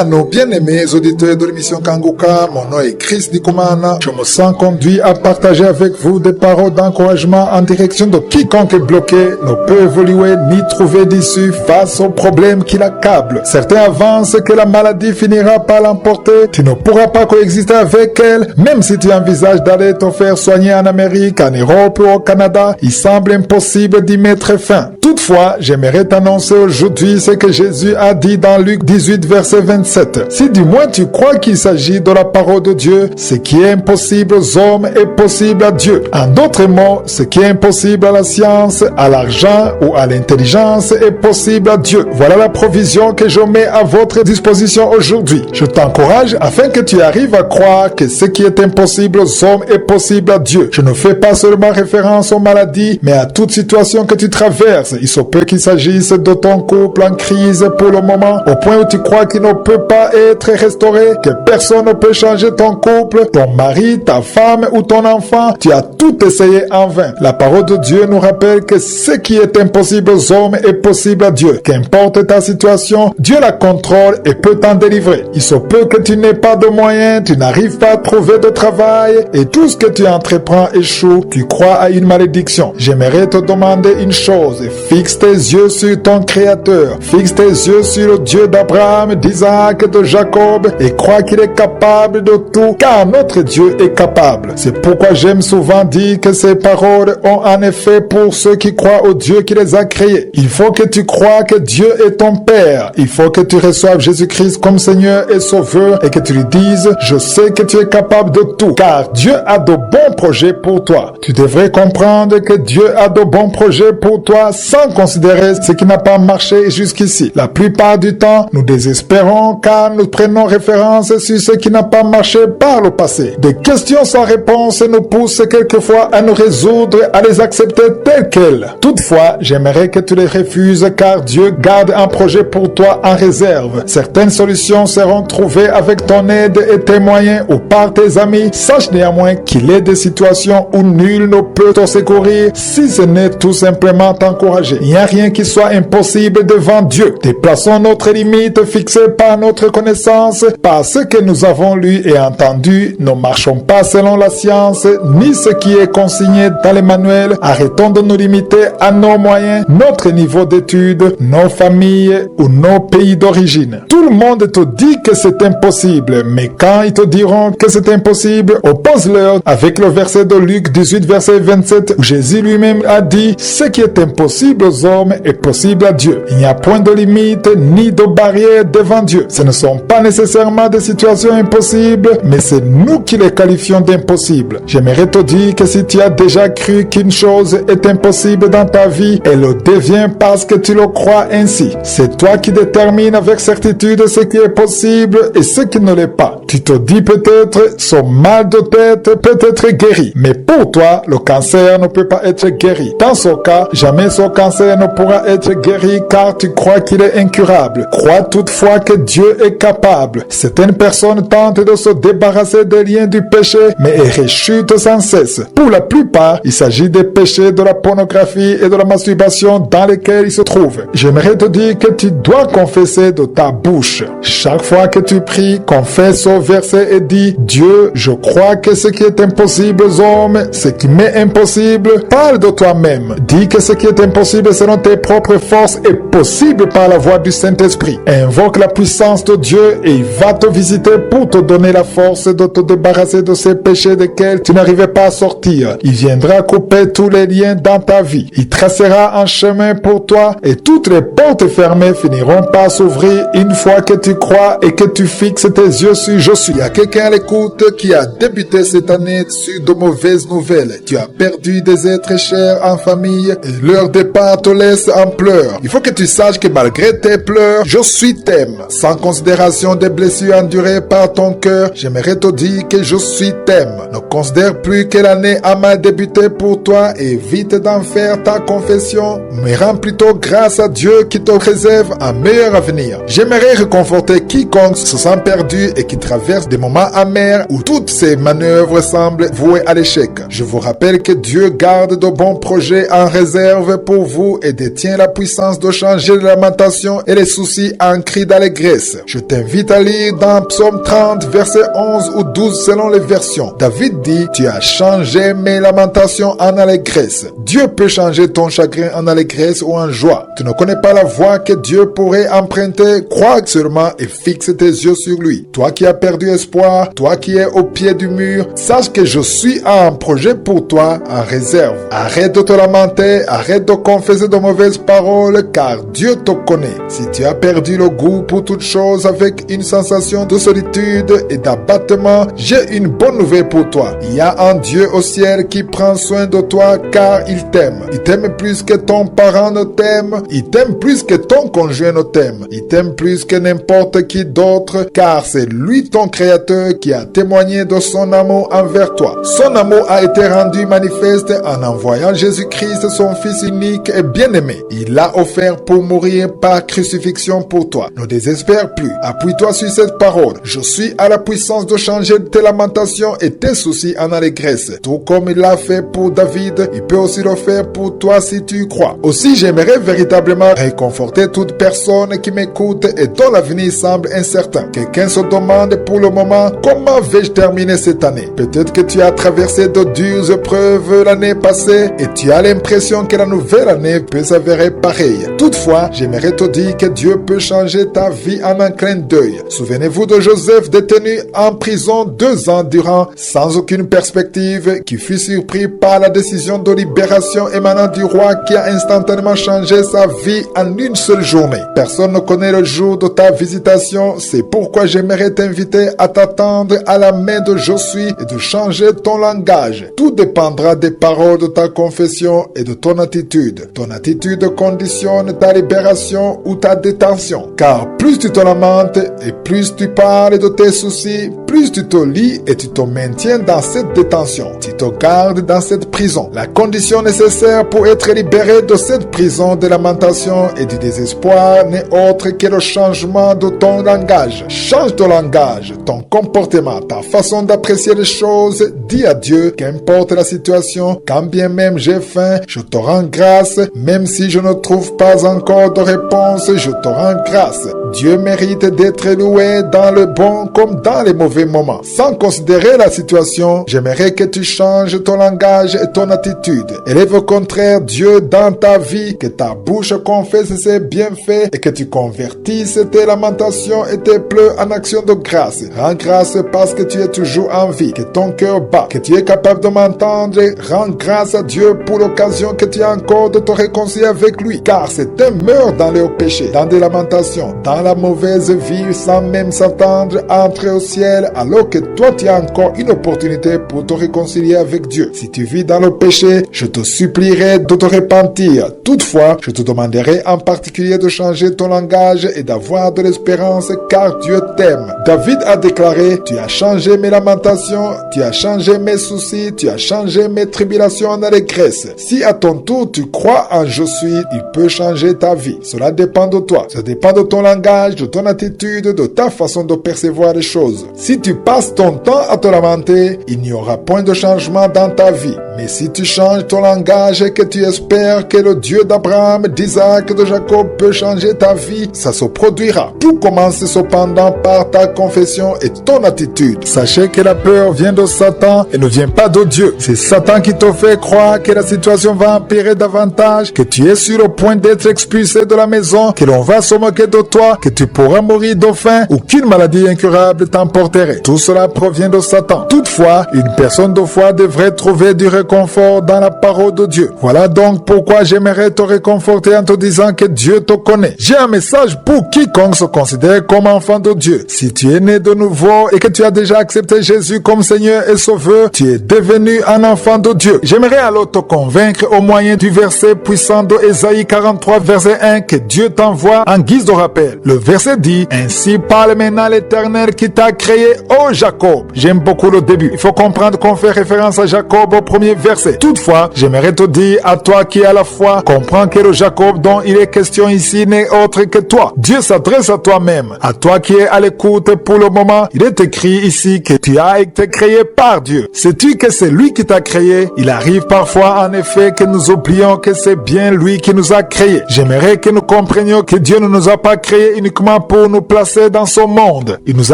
à nos bien-aimés auditeurs de l'émission Kanguka, mon nom est Chris Dikumana. Je me sens conduit à partager avec vous des paroles d'encouragement en direction de quiconque est bloqué, ne peut évoluer ni trouver d'issue face aux problèmes qui l'accablent. Certains avancent que la maladie finira par l'emporter. Tu ne pourras pas coexister avec elle, même si tu envisages d'aller te faire soigner en Amérique, en Europe ou au Canada. Il semble impossible d'y mettre fin. Toutefois, j'aimerais t'annoncer aujourd'hui ce que Jésus a dit dans Luc 18, verset 27. Si du moins tu crois qu'il s'agit de la parole de Dieu, ce qui est impossible aux hommes est possible à Dieu. En d'autres mots, ce qui est impossible à la science, à l'argent ou à l'intelligence est possible à Dieu. Voilà la provision que je mets à votre disposition aujourd'hui. Je t'encourage afin que tu arrives à croire que ce qui est impossible aux hommes est possible à Dieu. Je ne fais pas seulement référence aux maladies, mais à toute situation que tu traverses. Il se peut qu'il s'agisse de ton couple en crise pour le moment, au point où tu crois qu'il ne peut pas être restauré, que personne ne peut changer ton couple, ton mari, ta femme ou ton enfant. Tu as tout essayé en vain. La parole de Dieu nous rappelle que ce qui est impossible aux hommes est possible à Dieu. Qu'importe ta situation, Dieu la contrôle et peut t'en délivrer. Il se peut que tu n'aies pas de moyens, tu n'arrives pas à trouver de travail et tout ce que tu entreprends échoue. Tu crois à une malédiction. J'aimerais te demander une chose. Fixe tes yeux sur ton Créateur. Fixe tes yeux sur le Dieu d'Abraham, d'Isaac et de Jacob et crois qu'il est capable de tout, car notre Dieu est capable. C'est pourquoi j'aime souvent dire que ces paroles ont en effet pour ceux qui croient au Dieu qui les a créés. Il faut que tu crois que Dieu est ton Père. Il faut que tu reçoives Jésus-Christ comme Seigneur et Sauveur et que tu lui dises « Je sais que tu es capable de tout, car Dieu a de bons projets pour toi. » Tu devrais comprendre que Dieu a de bons projets pour toi sans considérer ce qui n'a pas marché jusqu'ici. La plupart du temps, nous désespérons car nous prenons référence sur ce qui n'a pas marché par le passé. Des questions sans réponse nous poussent quelquefois à nous résoudre à les accepter telles quelles. Toutefois, j'aimerais que tu les refuses car Dieu garde un projet pour toi en réserve. Certaines solutions seront trouvées avec ton aide et tes moyens ou par tes amis. Sache néanmoins qu'il est des situations où nul ne peut te secourir si ce n'est tout simplement t'encourager. Il n'y a rien qui soit impossible devant Dieu. Déplaçons notre limite fixée par notre connaissance, par ce que nous avons lu et entendu. Ne marchons pas selon la science, ni ce qui est consigné dans les manuels. Arrêtons de nous limiter à nos moyens, notre niveau d'études, nos familles ou nos pays d'origine. Tout le monde te dit que c'est impossible, mais quand ils te diront que c'est impossible, oppose-leur avec le verset de Luc 18, verset 27, où Jésus lui-même a dit « Ce qui est impossible aux hommes est possible à Dieu. » Il n'y a point de limite ni de barrière devant Dieu. Ce ne sont pas nécessairement des situations impossibles, mais c'est nous qui les qualifions d'impossibles. J'aimerais te dire que si tu as déjà cru qu'une chose est impossible dans ta vie, elle le devient parce que tu le crois ainsi. C'est toi qui détermines avec certitude ce qui est possible et ce qui ne l'est pas. Tu te dis peut-être, ce mal de tête peut être guéri, mais pour toi, le cancer ne peut pas être guéri. Dans ce cas, jamais ce cancer ne pourra être guéri car tu crois qu'il est incurable. Crois toutefois que Dieu est capable. Certaines personnes tentent de se débarrasser des liens du péché, mais elles rechutent sans cesse. Pour la plupart, il s'agit des péchés de la pornographie et de la masturbation dans lesquels ils se trouvent. J'aimerais te dire que tu dois confesser de ta bouche. Chaque fois que tu pries, confesse au verset et dis « Dieu, je crois que ce qui est impossible aux hommes, ce qui m'est impossible, parle de toi-même. Dis que ce qui est impossible selon tes propres forces est possible par la voix du Saint-Esprit. Invoque la puissance de Dieu et il va te visiter pour te donner la force de te débarrasser de ces péchés desquels tu n'arrivais pas à sortir. Il viendra couper tous les liens dans ta vie. Il tracera un chemin pour toi et toutes les portes fermées finiront par s'ouvrir une fois que tu crois et que tu fixes tes yeux sur Je suis. Il y a quelqu'un à l'écoute qui a débuté cette année sur de mauvaises nouvelles. Tu as perdu des êtres chers en famille et leur départ te laisse en pleurs. Il faut que tu saches que malgré tes pleurs, Je suis t'aime. Sans considération des blessures endurées par ton cœur, j'aimerais te dire que Je suis t'aime. Ne considère plus que l'année a mal débuté pour toi et évite d'en faire ta confession, mais rends plutôt grâce à Dieu qui te réserve un meilleur avenir. J'aimerais réconforter quiconque se sent perdu et qui traverse des moments amers où toutes ces manœuvres semblent vouées à l'échec. Je vous rappelle que Dieu garde de bons projets en réserve pour vous et détient la puissance de changer les lamentations et les soucis en cris d'allégresse. l'allégresse. Je t'invite à lire dans Psaume 30, verset 11 ou 12 selon les versions. David dit, tu as changé mes lamentations en allégresse. Dieu peut changer ton chagrin en allégresse ou en joie. Tu ne connais pas la voie que Dieu pourrait emprunter. Crois seulement et fixe tes yeux sur lui. Toi qui as perdu espoir, toi qui es au pied du mur, sache que je suis un projet pour toi en réserve. Arrête de te lamenter, arrête de confesser de mauvaises paroles, car Dieu te connaît. Si tu as perdu le goût pour toute chose avec une sensation de solitude et d'abattement, j'ai une bonne nouvelle pour toi. Il y a un Dieu au ciel qui prend soin de toi car il t'aime. Il t'aime plus que ton parent ne t'aime. Il t'aime plus que ton conjoint ne t'aime. Il t'aime plus que n'importe qui d'autre, car c'est lui ton créateur qui a témoigné de son amour envers toi. Son amour a été rendu manifeste en envoyant Jésus-Christ, son Fils unique et bien-aimé. Il l'a offert pour mourir par crucifixion pour toi. Ne désespère plus. Appuie-toi sur cette parole. Je suis à la puissance de changer tes lamentations et tes soucis en allégresse. Tout comme il l'a fait pour David, il peut aussi le faire pour toi si tu y crois. Aussi, j'aimerais véritablement réconforter toute personne qui m'écoute et dont l'avenir semble incertain. Quelqu'un se demande pour le moment, comment vais-je terminer cette année? Peut-être que tu as traversé de dures épreuves l'année passée et tu as l'impression que la nouvelle année peut s'avérer pareille. Toutefois, j'aimerais te dire que Dieu peut changer ta vie en un clin d'œil. Souvenez-vous de Joseph détenu en prison 2 ans durant, sans aucune perspective, qui fut surpris par la décision de libération émanant du roi qui a instantanément changé sa vie en une seule journée. Personne ne connaît le jour de ta visitation, c'est pourquoi j'aimerais t'inviter à t'attendre à la main de Josué et de changer ton langage. Tout dépendra des paroles de ta confession et de ton attitude. Ton attitude conditionne ta libération ou ta détention. Car plus tu te lamentes et plus tu parles de tes soucis, plus tu te lis et tu te maintiens dans cette détention. Tu te gardes dans cette prison. La condition nécessaire pour être libéré de cette prison de lamentation et du désespoir n'est autre que le changement de ton langage. Change ton langage, ton comportement, ta façon d'apprécier les choses. Dis à Dieu, qu'importe la situation, quand bien même j'ai faim, je te rends grâce. Même si je ne trouve pas encore de réponse, je te rends grâce. Dieu mérite d'être loué dans le bon comme dans les mauvais moments. Sans considérer la situation, j'aimerais que tu changes ton langage et ton attitude. Élève au contraire Dieu dans ta vie, que ta bouche confesse ses bienfaits et que tu convertisses tes lamentations et tes pleurs en action de grâce. Rends grâce parce que tu es toujours en vie, que ton cœur bat, que tu es capable de m'entendre. Rends grâce à Dieu pour l'occasion que tu as encore de te réconcilier avec lui, car certains meurent dans leur péché, dans des lamentations, dans la mauvaise vie, sans même s'attendre à entrer au ciel, alors que toi tu as encore une opportunité pour te réconcilier avec Dieu. Si tu vis dans le péché, je te supplierai de te repentir. Toutefois, je te demanderai en particulier de changer ton langage et d'avoir de l'espérance, car Dieu t'aime. David a déclaré, tu as changé mes lamentations, tu as changé mes soucis, tu as changé mes tribulations en allégresse. Si à ton tour tu crois en je suis, il peut changer ta vie. Cela dépend de toi. Ça dépend de ton langage, de ton attitude, de ta façon de percevoir les choses. Si tu passes ton temps à te lamenter, il n'y aura point de changement dans ta vie. Mais si tu changes ton langage et que tu espères que le Dieu d'Abraham, d'Isaac, de Jacob peut changer ta vie, ça se produira. Tout commence cependant par ta confession et ton attitude. Sachez que la peur vient de Satan et ne vient pas de Dieu. C'est Satan qui te fait croire que la situation va empirer davantage, que tu es sur le point d'être expulsé de la maison, que l'on va se moquer de toi, que tu pourras mourir de faim ou qu'une maladie incurable t'emporterait. Tout cela provient de Satan. Toutefois, une personne de foi devrait trouver du réconfort dans la parole de Dieu. Voilà donc pourquoi j'aimerais te réconforter en te disant que Dieu te connaît. J'ai un message pour quiconque se considère comme enfant de Dieu. Si tu es né de nouveau et que tu as déjà accepté Jésus comme Seigneur et Sauveur, tu es devenu un enfant de Dieu. J'aimerais alors te convaincre au moyen du verset puissant de Ésaïe 43 verset 1 que Dieu t'envoie en guise de rappel. Le verset dit, ainsi parle maintenant l'Éternel qui t'a créé, ô Jacob. J'aime beaucoup le début. Il faut comprendre qu'on fait référence à Jacob au premier verset. Toutefois, j'aimerais te dire à toi qui à la foi, comprends que le Jacob dont il est question ici n'est autre que toi. Dieu s'adresse à toi-même. À toi qui es à l'écoute pour le moment, il est écrit ici que tu as été créé par Dieu. Sais-tu que c'est lui qui t'a créé? Il arrive parfois en effet que nous oublions que c'est bien lui qui nous a créés. J'aimerais que nous comprenions que Dieu ne nous a pas créés uniquement pas pour nous placer dans ce monde. Il nous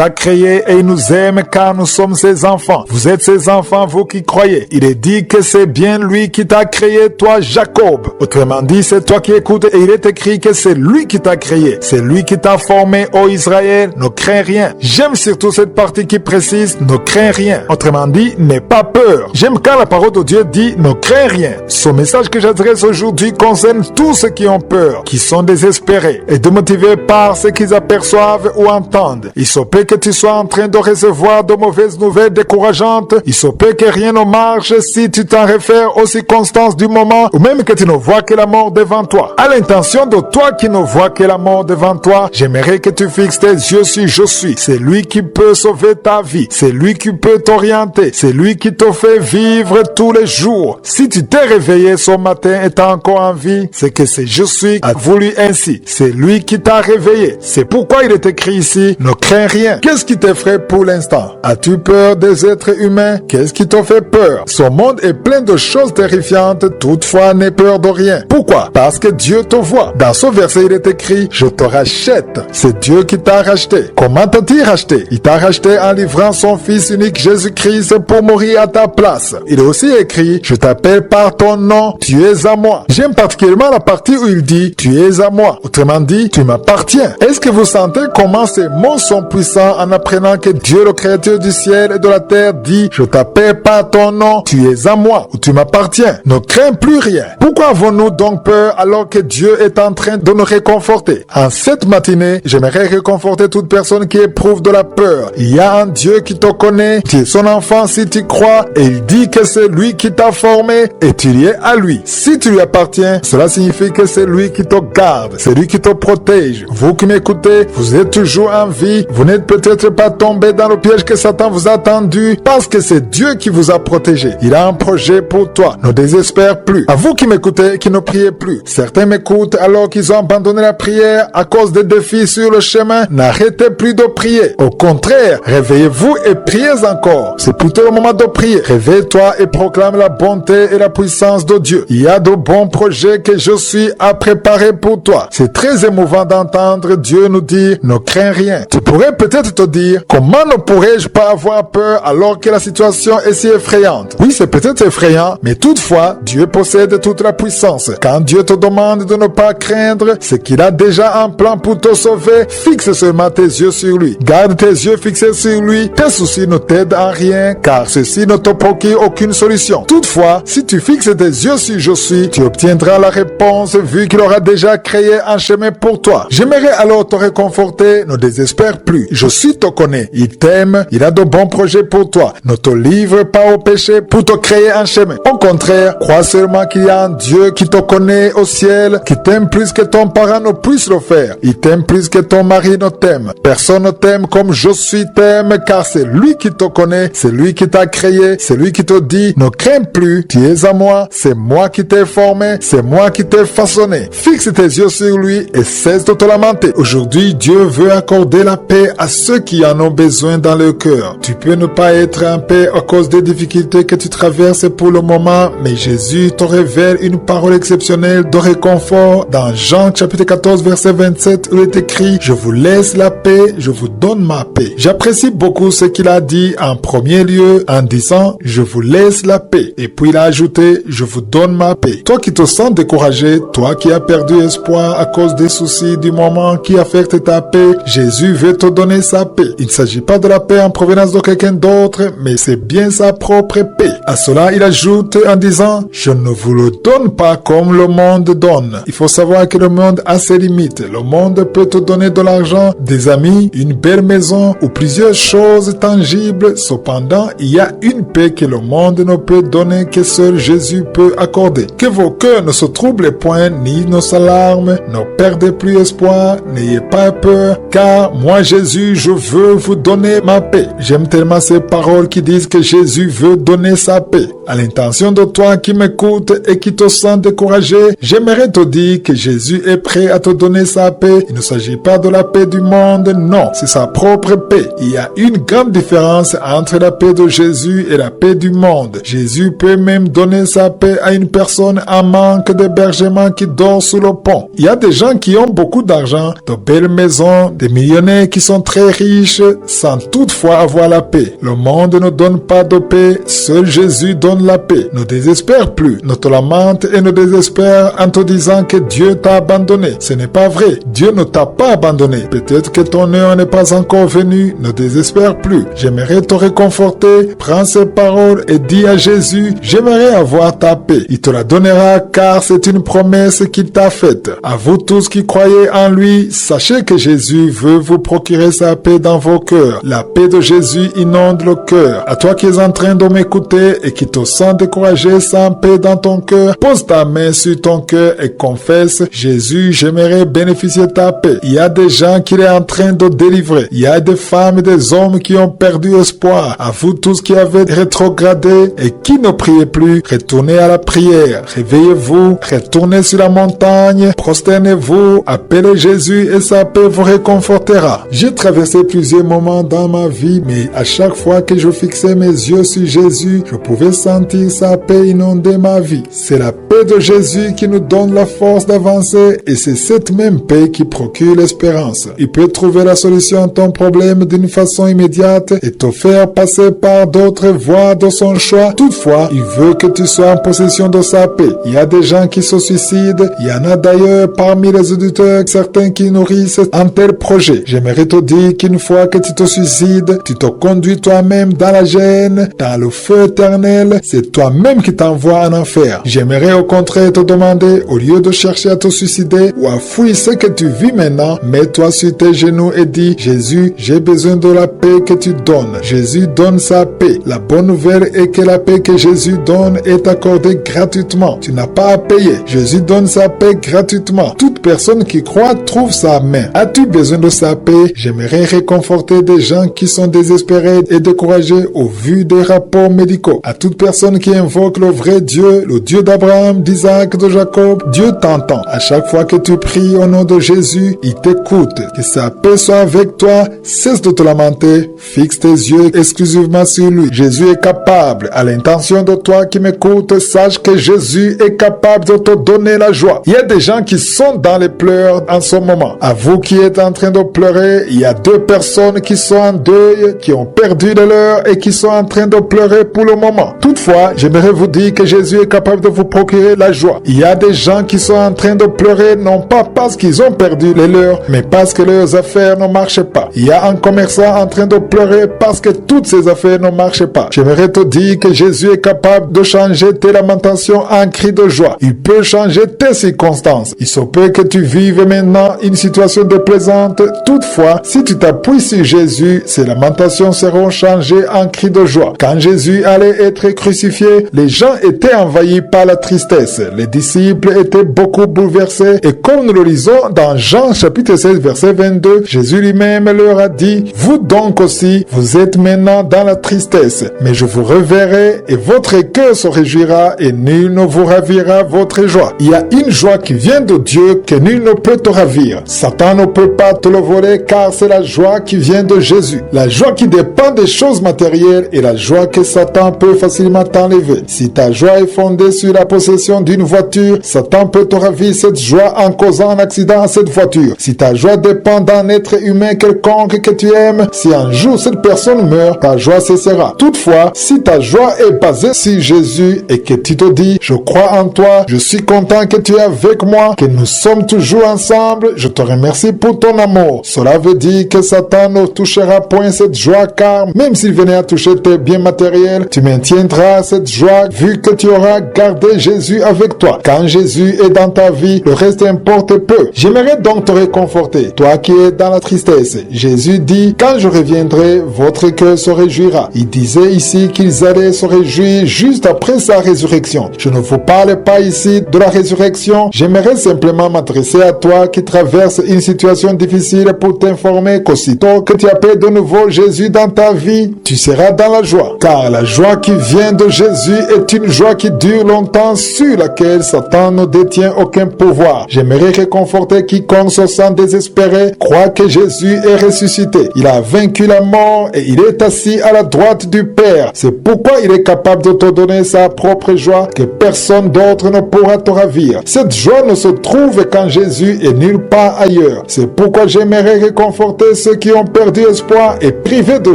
a créés et il nous aime car nous sommes ses enfants. Vous êtes ses enfants, vous qui croyez. Il est dit que c'est bien lui qui t'a créé, toi Jacob. Autrement dit, c'est toi qui écoutes et il est écrit que c'est lui qui t'a créé. C'est lui qui t'a formé, ô Israël. Ne crains rien. J'aime surtout cette partie qui précise, ne crains rien. Autrement dit, n'aie pas peur. J'aime quand la parole de Dieu dit, ne crains rien. Ce message que j'adresse aujourd'hui concerne tous ceux qui ont peur, qui sont désespérés et démotivés par ce qu'ils aperçoivent ou entendent. Il se peut que tu sois en train de recevoir de mauvaises nouvelles décourageantes. Il se peut que rien ne marche si tu t'en réfères aux circonstances du moment ou même que tu ne vois que la mort devant toi. À l'intention de toi qui ne vois que la mort devant toi, j'aimerais que tu fixes tes yeux sur Je suis. C'est lui qui peut sauver ta vie. C'est lui qui peut t'orienter. C'est lui qui te fait vivre tous les jours. Si tu t'es réveillé ce matin et t'as encore en vie, c'est que c'est Je suis a voulu ainsi. C'est lui qui t'a réveillé. C'est pourquoi il est écrit ici, ne crains rien. Qu'est-ce qui t'effraie pour l'instant? As-tu peur des êtres humains? Qu'est-ce qui te fait peur? Ce monde est plein de choses terrifiantes, toutefois n'aie peur de rien. Pourquoi? Parce que Dieu te voit. Dans ce verset, il est écrit, je te rachète. C'est Dieu qui t'a racheté. Comment t'a-t-il racheté? Il t'a racheté en livrant son Fils unique Jésus-Christ pour mourir à ta place. Il est aussi écrit, je t'appelle par ton nom, tu es à moi. J'aime particulièrement la partie où il dit, tu es à moi. Autrement dit, tu m'appartiens. Est-ce que vous sentez comment ces mots sont puissants en apprenant que Dieu, le créateur du ciel et de la terre, dit, je t'appelle par ton nom, tu es à moi, ou tu m'appartiens. Ne crains plus rien. Pourquoi avons-nous donc peur alors que Dieu est en train de nous réconforter? En cette matinée, j'aimerais réconforter toute personne qui éprouve de la peur. Il y a un Dieu qui te connaît, tu es son enfant si tu crois, et il dit que c'est lui qui t'a formé, et tu y es à lui. Si tu lui appartiens, cela signifie que c'est lui qui te garde, c'est lui qui te protège. Vous qui m'écoutez, vous êtes toujours en vie, vous n'êtes peut-être pas tombé dans le piège que Satan vous a tendu, parce que c'est Dieu qui vous a protégé. Il a un projet pour toi. Ne désespère plus. À vous qui m'écoutez, qui ne priez plus. Certains m'écoutent alors qu'ils ont abandonné la prière à cause des défis sur le chemin. N'arrêtez plus de prier. Au contraire, réveillez-vous et priez encore. C'est plutôt le moment de prier. Réveille-toi et proclame la bonté et la puissance de Dieu. Il y a de bons projets que je suis à préparer pour toi. C'est très émouvant d'entendre Dieu nous dire, ne crains rien. Tu pourrais peut-être te dire, comment ne pourrais-je pas avoir peur alors que la situation est si effrayante? Oui, c'est peut-être effrayant, mais toutefois, Dieu possède toute la puissance. Quand Dieu te demande de ne pas craindre, c'est qu'il a déjà un plan pour te sauver. Fixe seulement tes yeux sur lui. Garde tes yeux fixés sur lui. Tes soucis ne t'aident en rien, car ceci ne te procure aucune solution. Toutefois, si tu fixes tes yeux sur Je suis, tu obtiendras la réponse vu qu'il aura déjà créé un chemin pour toi. J'aimerais alors te réconforter. Ne désespère plus. Je suis te connaît. Il t'aime. Il a de bons projets pour toi. Ne te livre pas au péché pour te créer un chemin. Au contraire, crois seulement qu'il y a un Dieu qui te connaît au ciel, qui t'aime plus que ton parent ne puisse le faire. Il t'aime plus que ton mari ne t'aime. Personne ne t'aime comme Je suis t'aime, car c'est lui qui te connaît, c'est lui qui t'a créé, c'est lui qui te dit, ne crains plus, tu es à moi, c'est moi qui t'ai formé, c'est moi qui t'ai façonné. Fixe tes yeux sur lui et cesse de te lamenter. Aujourd'hui, Dieu veut accorder la paix à ceux qui en ont besoin dans leur cœur. Tu peux ne pas être en paix à cause des difficultés que tu traverses pour le moment, mais Jésus te révèle une parole exceptionnelle de réconfort dans Jean chapitre 14 verset 27 où il est écrit, je vous laisse la paix, je vous donne ma paix. J'apprécie beaucoup ce qu'il a dit en premier lieu en disant, je vous laisse la paix. Et puis il a ajouté, je vous donne ma paix. Toi qui te sens découragé, toi qui as perdu espoir à cause des soucis du moment qui affectent ta paix, Jésus veut te donner sa paix. Il ne s'agit pas de la paix en provenance de quelqu'un d'autre, mais c'est bien sa propre paix. À cela, il ajoute en disant, je ne vous le donne pas comme le monde donne. Il faut savoir que le monde a ses limites. Le monde peut te donner de l'argent, des amis, une belle maison ou plusieurs choses tangibles. Cependant, il y a une paix que le monde ne peut donner, que seul Jésus peut accorder. Que vos cœurs ne se troublent point, ni ne s'alarment, ne perdez plus espoir, n'ayez pas peur, car moi Jésus, je veux vous donner ma paix. J'aime tellement ces paroles qui disent que Jésus veut donner sa paix. À l'intention de toi qui m'écoute et qui te sens découragé, j'aimerais te dire que Jésus est prêt à te donner sa paix. Il ne s'agit pas de la paix du monde, non, c'est sa propre paix. Il y a une grande différence entre la paix de Jésus et la paix du monde. Jésus peut même donner sa paix à une personne en manque d'hébergement qui dort sous le pont. Il y a des gens qui ont beaucoup d'argent, de belles maisons, des millionnaires qui sont très riches sans toutefois avoir la paix. Le monde ne donne pas de paix, seul Jésus donne la paix. Ne désespère plus, ne te lamente et ne désespère en te disant que Dieu t'a abandonné. Ce n'est pas vrai, Dieu ne t'a pas abandonné. Peut-être que ton heure n'est pas encore venue, ne désespère plus. J'aimerais te réconforter, prends ces paroles et dis à Jésus, j'aimerais avoir ta paix. Il te la donnera car c'est une promesse qu'il t'a faite. À vous tous qui croyez en lui, sachez que Jésus veut vous procurer sa paix dans vos cœurs. La paix de Jésus inonde le cœur. À toi qui es en train de m'écouter et qui te sens découragé sans paix dans ton cœur, pose ta main sur ton cœur et confesse, Jésus, j'aimerais bénéficier de ta paix. Il y a des gens qu'il est en train de délivrer. Il y a des femmes et des hommes qui ont perdu espoir. À vous tous qui avez rétrogradé et qui ne priez plus, retournez à la prière. Réveillez-vous, retournez sur la montagne, prosternez-vous, appelez Jésus et sa paix vous réconfortera. J'ai traversé plusieurs moments dans ma vie, mais à chaque fois que je fixais mes yeux sur Jésus, je pouvais sentir sa paix inonder ma vie. C'est la paix de Jésus qui nous donne la force d'avancer et c'est cette même paix qui procure l'espérance. Il peut trouver la solution à ton problème d'une façon immédiate et te faire passer par d'autres voies de son choix. Toutefois, il veut que tu sois en possession de sa paix. Il y a des gens qui se suicident. Il y en a d'ailleurs parmi les auditeurs certains qui nourrissent un tel projet. J'aimerais te dire qu'une fois que tu te suicides, tu te conduis toi-même dans la gêne, dans le feu éternel. C'est toi-même qui t'envoie en enfer. J'aimerais au contraire te demander, au lieu de chercher à te suicider ou à fuir ce que tu vis maintenant, mets-toi sur tes genoux et dis, Jésus, j'ai besoin de la paix que tu donnes. Jésus donne sa paix. La bonne nouvelle est que la paix que Jésus donne est accordée gratuitement. Tu n'as pas à payer. Jésus donne sa paix gratuitement. Toute personne qui croit trouve sa main. As-tu besoin de sa paix? J'aimerais réconforter des gens qui sont désespérés et découragés au vu des rapports médicaux. À toute personne qui invoque le vrai Dieu, le Dieu d'Abraham, d'Isaac, de Jacob, Dieu t'entend. À chaque fois que tu pries au nom de Jésus, il t'écoute. Que sa paix soit avec toi. Cesse de te lamenter. Fixe tes yeux exclusivement sur lui. Jésus est capable. À l'intention de toi qui m'écoute, sache que Jésus est capable de te donner la joie. Il y a des gens qui sont dans les pleurs en ce moment. À vous qui êtes en train de pleurer, il y a deux personnes qui sont en deuil, qui ont perdu de leur et qui sont en train de pleurer pour le moment. Toutefois, j'aimerais vous dire que Jésus est capable de vous procurer la joie. Il y a des gens qui sont en train de pleurer non pas parce qu'ils ont perdu les leurs, mais parce que leurs affaires ne marchent pas. Il y a un commerçant en train de pleurer parce que toutes ses affaires ne marchent pas. J'aimerais te dire que Jésus est capable de changer tes lamentations en cris de joie. Il peut changer tes circonstances. Il se peut que tu vives maintenant une situation déplaisante. Toutefois, si tu t'appuies sur Jésus, ces lamentations seront changées en cris de joie. Quand Jésus allait être crucifié, les gens étaient envahis par la tristesse. Les disciples étaient beaucoup bouleversés et comme nous le lisons dans Jean chapitre 16 verset 22, Jésus lui-même leur a dit, vous donc aussi, vous êtes maintenant dans la tristesse, mais je vous reverrai et votre cœur se réjouira et nul ne vous ravira votre joie. Il y a une joie qui vient de Dieu que nul ne peut te ravir. Satan ne peut pas te le voler car c'est la joie qui vient de Jésus. La joie qui dépend des choses matérielles et la joie que Satan peut facilement t'enlever. Si ta joie est fondée sur la possession d'une voiture, Satan peut te ravir cette joie en causant un accident à cette voiture. Si ta joie dépend d'un être humain quelconque que tu aimes, si un jour cette personne meurt, ta joie cessera. Toutefois, si ta joie est basée sur Jésus et que tu te dis, je crois en toi, je suis content que tu es avec moi, que nous sommes toujours ensemble, je te remercie pour ton amour. Cela veut dire que Satan ne touchera point cette joie car même s'il venait à toucher tes biens matériels, tu maintiendras cette joie vu que tu auras gardé Jésus avec toi. Quand Jésus est dans ta vie, le reste importe peu. J'aimerais donc te réconforter, toi qui es dans la tristesse. Jésus dit, quand je reviendrai, votre cœur se réjouira. Il disait ici qu'ils allaient se réjouir juste après sa résurrection. Je ne vous parle pas ici de la résurrection. J'aimerais simplement m'adresser à toi qui traverse une situation difficile pour t'informer qu'aussitôt que tu appelles de nouveau Jésus dans ta vie, tu seras dans la joie. Car la joie qui vient de Jésus est une joie qui dure longtemps, sur laquelle Satan ne détient aucun pouvoir. J'aimerais réconforter quiconque se sent désespéré. Crois que Jésus est ressuscité. Il a vaincu la mort et il est assis à la droite du Père. C'est pourquoi il est capable de te donner sa propre joie que personne d'autre ne pourra te ravir. Cette joie ne se trouve qu'en Jésus et nulle part ailleurs. meilleur. C'est pourquoi j'aimerais réconforter ceux qui ont perdu espoir et privés de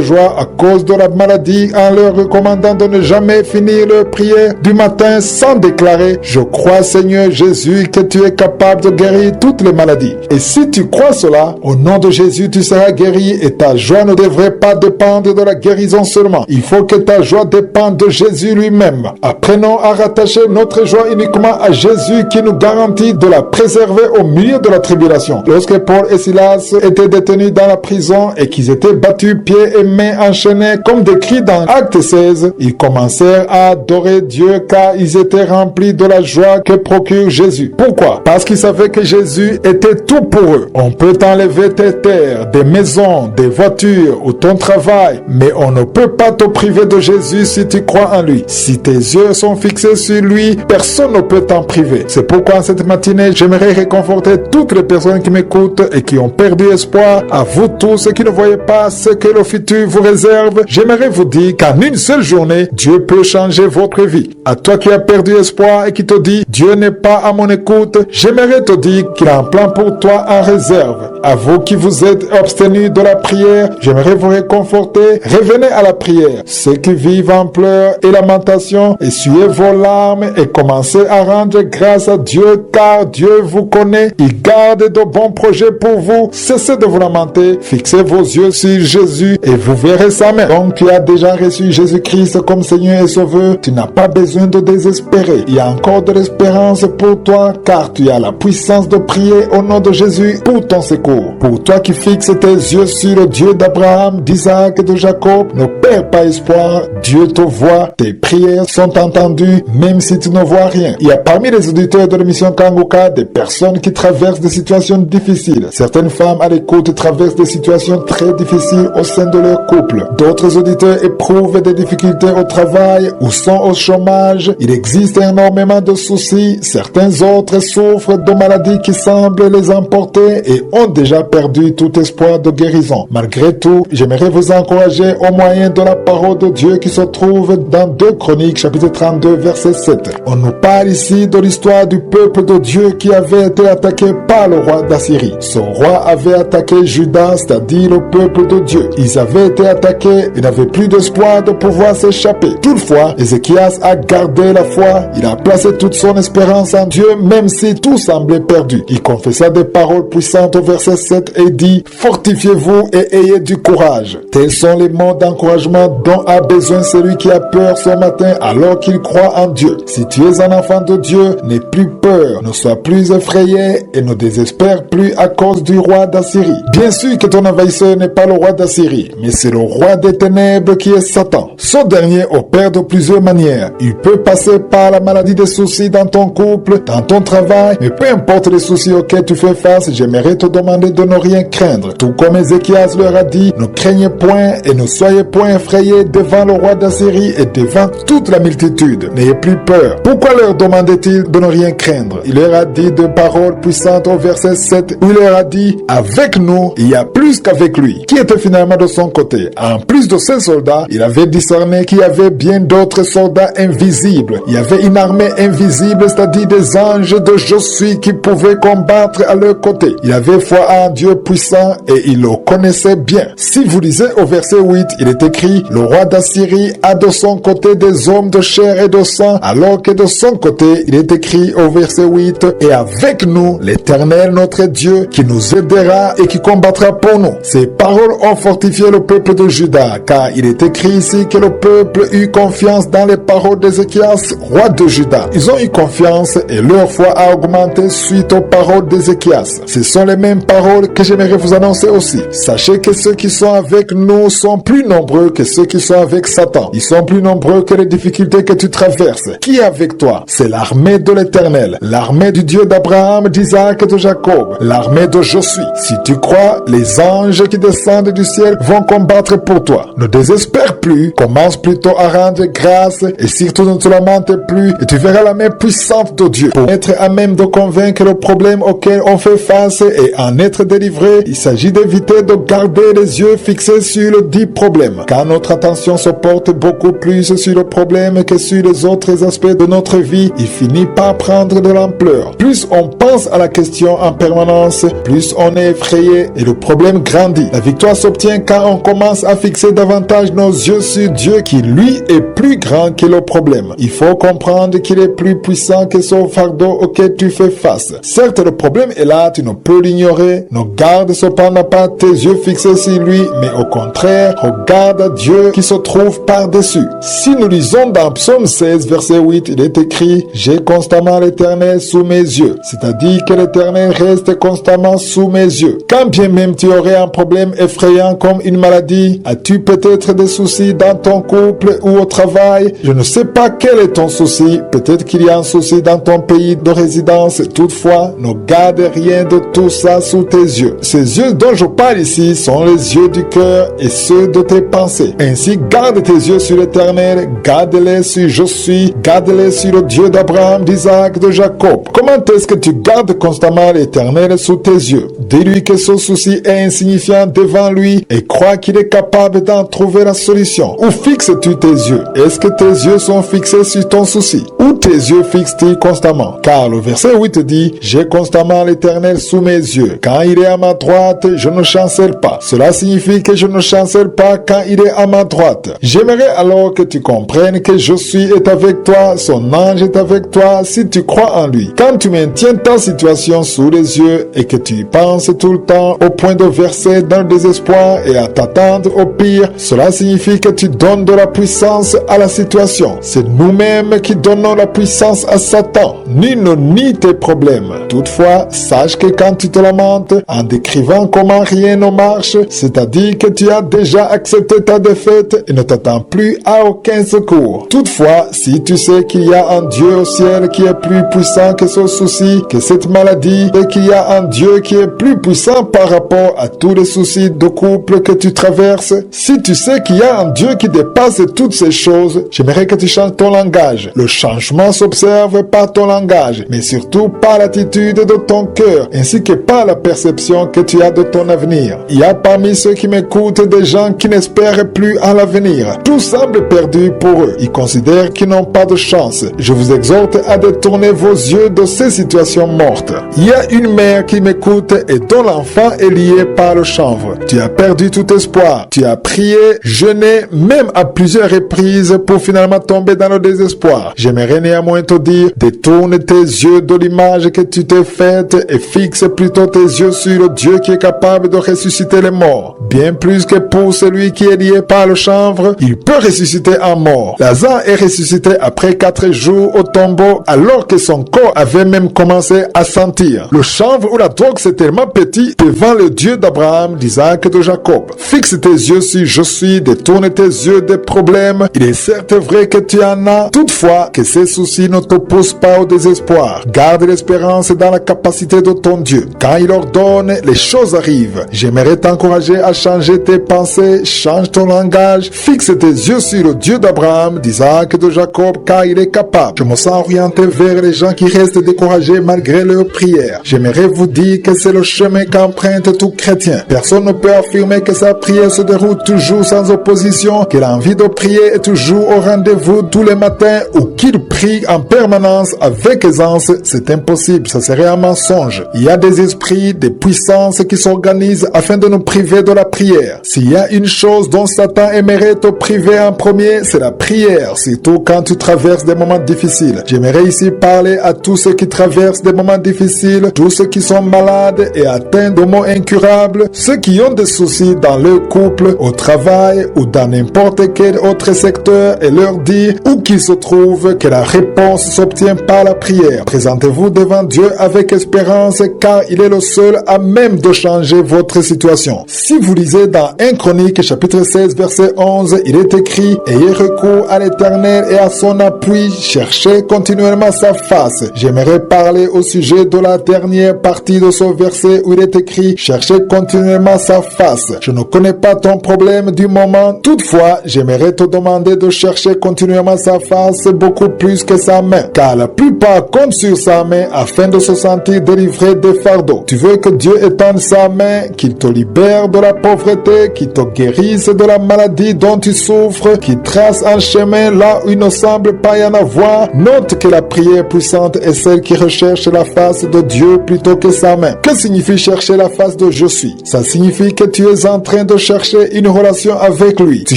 joie à cause de la maladie en leur recommandant de ne jamais finir leur prière du matin sans déclarer: je crois, Seigneur Jésus, que tu es capable de guérir toutes les maladies. Et si tu crois cela, au nom de Jésus, tu seras guéri et ta joie ne devrait pas dépendre de la guérison seulement. Il faut que ta joie dépende de Jésus lui-même. Apprenons à rattacher notre joie uniquement à Jésus qui nous garantit de la préserver au milieu de la tribulation. Lorsque Paul et Silas étaient détenus dans la prison et qu'ils étaient battus pieds et mains enchaînés comme décrit dans Acte 16, ils commencèrent à adorer Dieu car ils étaient remplis de la joie que procure Jésus. Pourquoi? Parce qu'ils savaient que Jésus était tout pour eux. On peut enlever tes terres, des maisons, des voitures ou ton travail, mais on ne peut pas te priver de Jésus si tu crois en lui. Si tes yeux sont fixés sur lui, personne ne peut t'en priver. C'est pourquoi cette matinée, j'aimerais réconforter toutes les personnes qui m'écoutent et qui ont perdu espoir. À vous tous qui ne voyez pas ce que le futur vous réserve, j'aimerais vous dire qu'en une seule journée, Dieu peut changer votre vie. À toi qui as perdu espoir et qui te dit: Dieu n'est pas à mon écoute, j'aimerais te dire qu'il a un plan pour toi en réserve. À vous qui vous êtes abstenus de la prière, j'aimerais vous réconforter. Revenez à la prière. Ceux qui vivent en pleurs et lamentation, essuyez vos larmes et commencez à rendre grâce à Dieu car Dieu vous connaît. Il garde de bons projets pour vous. Cessez de vous lamenter. Fixez vos yeux sur Jésus et vous verrez sa main. Donc tu as déjà reçu Jésus-Christ comme Seigneur et Sauveur. Tu n'as pas besoin de désespérer. Il y a encore de l'espérance pour toi car tu as la puissance de prier au nom de Jésus pour ton secours. Pour toi qui fixes tes yeux sur le Dieu d'Abraham, d'Isaac et de Jacob, ne perds pas espoir. Dieu te voit. Tes prières sont entendues même si tu ne vois rien. Il y a parmi les auditeurs de l'émission Kanguka des personnes qui traversent des situations difficiles. Certaines femmes à l'écoute traversent des situations très difficiles au sein de leur couple. D'autres auditeurs éprouvent des difficultés au travail ou sont au chômage. Il existe énormément de soucis. Certains autres souffrent de maladies qui semblent les emporter et ont déjà perdu tout espoir de guérison. Malgré tout, j'aimerais vous encourager au moyen de la parole de Dieu qui se trouve dans 2 Chroniques chapitre 32 verset 7. On nous parle ici de l'histoire du peuple de Dieu qui avait été attaqué par le roi d'Assyrie. Ce roi avait attaqué Juda, c'est-à-dire le peuple de Dieu. Ils avaient été attaqués et n'avaient plus d'espoir de pouvoir s'échapper. Toutefois, Ézéchias a gardé la foi. Il a placé toute son espérance en Dieu même si tout semblait perdu. Il confessa des paroles puissantes au verset 7 et dit: fortifiez-vous et ayez du courage. Tels sont les mots d'encouragement dont a besoin celui qui a peur ce matin alors qu'il croit en Dieu. Si tu es un enfant de Dieu, n'aie plus peur, ne sois plus effrayé et ne désespère plus à cause du roi d'Assyrie. Bien sûr que ton envahisseur n'est pas le roi d'Assyrie, mais c'est le roi des ténèbres qui est Satan. Ce dernier opère de plusieurs manières. Il peut passer par la maladie des soucis dans ton couple, dans ton travail, mais peu importe les soucis auxquels tu fais face, j'aimerais te demander de ne rien craindre. Tout comme Ézéchias leur a dit: ne craignez point et ne soyez point effrayés devant le roi d'Assyrie et devant toute la multitude. N'ayez plus peur. Pourquoi leur demandait-il de ne rien craindre? Il leur a dit de paroles puissantes au verset 7 où il leur a dit: avec nous, il y a plus qu'avec lui. Qui était finalement de son côté? En plus de ces soldats, il avait discerné qu'il y avait bien d'autres soldats invisibles. Il y avait une armée invisible, c'est-à-dire des anges de Je suis qui pouvaient combattre à leur côté. Il avait foi en Dieu puissant et il le connaissait bien. Si vous lisez au verset 8, il est écrit: le roi d'Assyrie a de son côté des hommes de chair et de sang, alors que de son côté, il est écrit au verset 8: et avec nous, l'Éternel notre Dieu, qui nous aidera et qui combattra pour nous. Ces paroles ont fortifié le peuple de Juda, car il est écrit ici que le peuple eut confiance dans les paroles d'Ézéchias, roi de Juda. Ils ont eu confiance et leur foi a augmenté suite aux paroles d'Ézéchias. Ce sont les mêmes paroles que j'aimerais vous annoncer aussi. Sachez que ceux qui sont avec nous sont plus nombreux que ceux qui sont avec Satan. Ils sont plus nombreux que les difficultés que tu traverses. Qui est avec toi? C'est l'armée de l'Éternel, l'armée du Dieu d'Abraham, d'Isaac et de Jacob, l'armée de Je suis. Si tu crois, les anges qui descendent du ciel vont combattre pour toi. Ne désespère plus, commence plutôt à rendre grâce et surtout ne te lamente plus et tu verras la main puissante de Dieu pour être à même de convaincre le problème auquel on fait face et en être délivré. Il s'agit d'éviter de garder les yeux fixés sur le dit problème, car notre attention se porte beaucoup plus sur le problème que sur les autres aspects de notre vie. Il finit par prendre de l'ampleur. Plus on pense à la question en permanence commence, plus on est effrayé et le problème grandit. La victoire s'obtient quand on commence à fixer davantage nos yeux sur Dieu qui, lui, est plus grand que le problème. Il faut comprendre qu'il est plus puissant que ce fardeau auquel tu fais face. Certes, le problème est là, tu ne peux l'ignorer. Ne garde cependant pas tes yeux fixés sur lui, mais au contraire, regarde Dieu qui se trouve par-dessus. Si nous lisons dans Psaume 16, verset 8, il est écrit « J'ai constamment l'Éternel sous mes yeux », c'est-à-dire que l'Éternel reste constamment sous mes yeux. Quand bien même tu aurais un problème effrayant comme une maladie, as-tu peut-être des soucis dans ton couple ou au travail? Je ne sais pas quel est ton souci. Peut-être qu'il y a un souci dans ton pays de résidence. Toutefois, ne garde rien de tout ça sous tes yeux. Ces yeux dont je parle ici sont les yeux du cœur et ceux de tes pensées. Ainsi, garde tes yeux sur l'Éternel, garde-les sur Je suis, garde-les sur le Dieu d'Abraham, d'Isaac, de Jacob. Comment est-ce que tu gardes constamment l'Éternel sous tes yeux? Dis-lui que ce souci est insignifiant devant lui et crois qu'il est capable d'en trouver la solution. Où fixes-tu tes yeux? Est-ce que tes yeux sont fixés sur ton souci? Où tes yeux fixent-ils constamment? Car le verset 8 dit « J'ai constamment l'Éternel sous mes yeux. Quand il est à ma droite, je ne chancelle pas. » Cela signifie que je ne chancelle pas quand il est à ma droite. J'aimerais alors que tu comprennes que Je suis est avec toi, son ange est avec toi si tu crois en lui. Quand tu maintiens ta situation sous les yeux et que tu y penses tout le temps au point de verser dans le désespoir et à t'attendre au pire, cela signifie que tu donnes de la puissance à la situation. C'est nous-mêmes qui donnons la puissance à Satan. Nul ne nie tes problèmes. Toutefois, sache que quand tu te lamentes en décrivant comment rien ne marche, c'est-à-dire que tu as déjà accepté ta défaite et ne t'attends plus à aucun secours. Toutefois, si tu sais qu'il y a un Dieu au ciel qui est plus puissant que ce souci, que cette maladie, et qu'il y a un Dieu qui est plus puissant par rapport à tous les soucis de couple que tu traverses, si tu sais qu'il y a un Dieu qui dépasse toutes ces choses, j'aimerais que tu changes ton langage. Le changement s'observe par ton langage, mais surtout par l'attitude de ton cœur, ainsi que par la perception que tu as de ton avenir. Il y a parmi ceux qui m'écoutent des gens qui n'espèrent plus à l'avenir. Tout semble perdu pour eux. Ils considèrent qu'ils n'ont pas de chance. Je vous exhorte à détourner vos yeux de ces situations mortes. Il y a une mère qui m'écoute et dont l'enfant est lié par le chanvre. Tu as perdu tout espoir. Tu as prié, jeûné, même à plusieurs reprises pour finalement tomber dans le désespoir. J'aimerais néanmoins te dire, détourne tes yeux de l'image que tu t'es faite et fixe plutôt tes yeux sur le Dieu qui est capable de ressusciter les morts. Bien plus que pour celui qui est lié par le chanvre, il peut ressusciter un mort. Lazare est ressuscité après 4 jours au tombeau alors que son corps avait même commencé à sentir. Le chanvre ou la drogue c'est tellement petit devant le Dieu d'Abraham, d'Isaac et de Jacob. Fixe tes yeux sur Je suis, détourne tes yeux des problèmes. Il est certes vrai que tu en as, toutefois que ces soucis ne te poussent pas au désespoir. Garde l'espérance dans la capacité de ton Dieu. Quand il ordonne, les choses arrivent. J'aimerais t'encourager à changer tes pensées, change ton langage, fixe tes yeux sur le Dieu d'Abraham, d'Isaac et de Jacob, car il est capable. Je me sens orienté vers les gens qui restent découragés malgré leurs prières. J'aimerais vous dire que c'est le chemin qu'emprunte tout chrétien. Personne ne peut affirmer que sa prière se déroule toujours sans opposition, que l'envie de prier est toujours au rendez-vous tous les matins ou qu'il prie en permanence avec aisance. C'est impossible, ça serait un mensonge. Il y a des esprits, des puissances qui s'organisent afin de nous priver de la prière. S'il y a une chose dont Satan aimerait te priver en premier, c'est la prière, surtout quand tu traverses des moments difficiles. J'aimerais ici parler à tous ceux qui traversent des moments difficiles, tous ceux qui sont malades et atteints de maux incurables, ceux qui ont des soucis dans leur couple, au travail ou dans n'importe quel autre secteur et leur dire où qu'ils se trouvent que la réponse s'obtient par la prière. Présentez-vous devant Dieu avec espérance car il est le seul à même de changer votre situation. Si vous lisez dans 1 Chronique chapitre 16 verset 11, il est écrit « Ayez recours à l'Éternel et à son appui, cherchez continuellement sa face ». J'aimerais parler au sujet de la dernière partie de ce verset où il est écrit « Cherchez continuellement sa face ». Je ne connais pas ton problème du moment, toutefois, j'aimerais te demander de chercher continuellement sa face beaucoup plus que sa main, car la plupart comptent sur sa main afin de se sentir délivré des fardeaux. Tu veux que Dieu étende sa main, qu'il te libère de la pauvreté, qui te guérisse de la maladie dont tu souffres, qui trace un chemin là où il ne semble pas y en avoir. Note que la prière puissante est celle qui recherche la face de Dieu plutôt que sa main. Que signifie chercher la face de je suis? Ça signifie que tu es en train de chercher une relation avec lui. Tu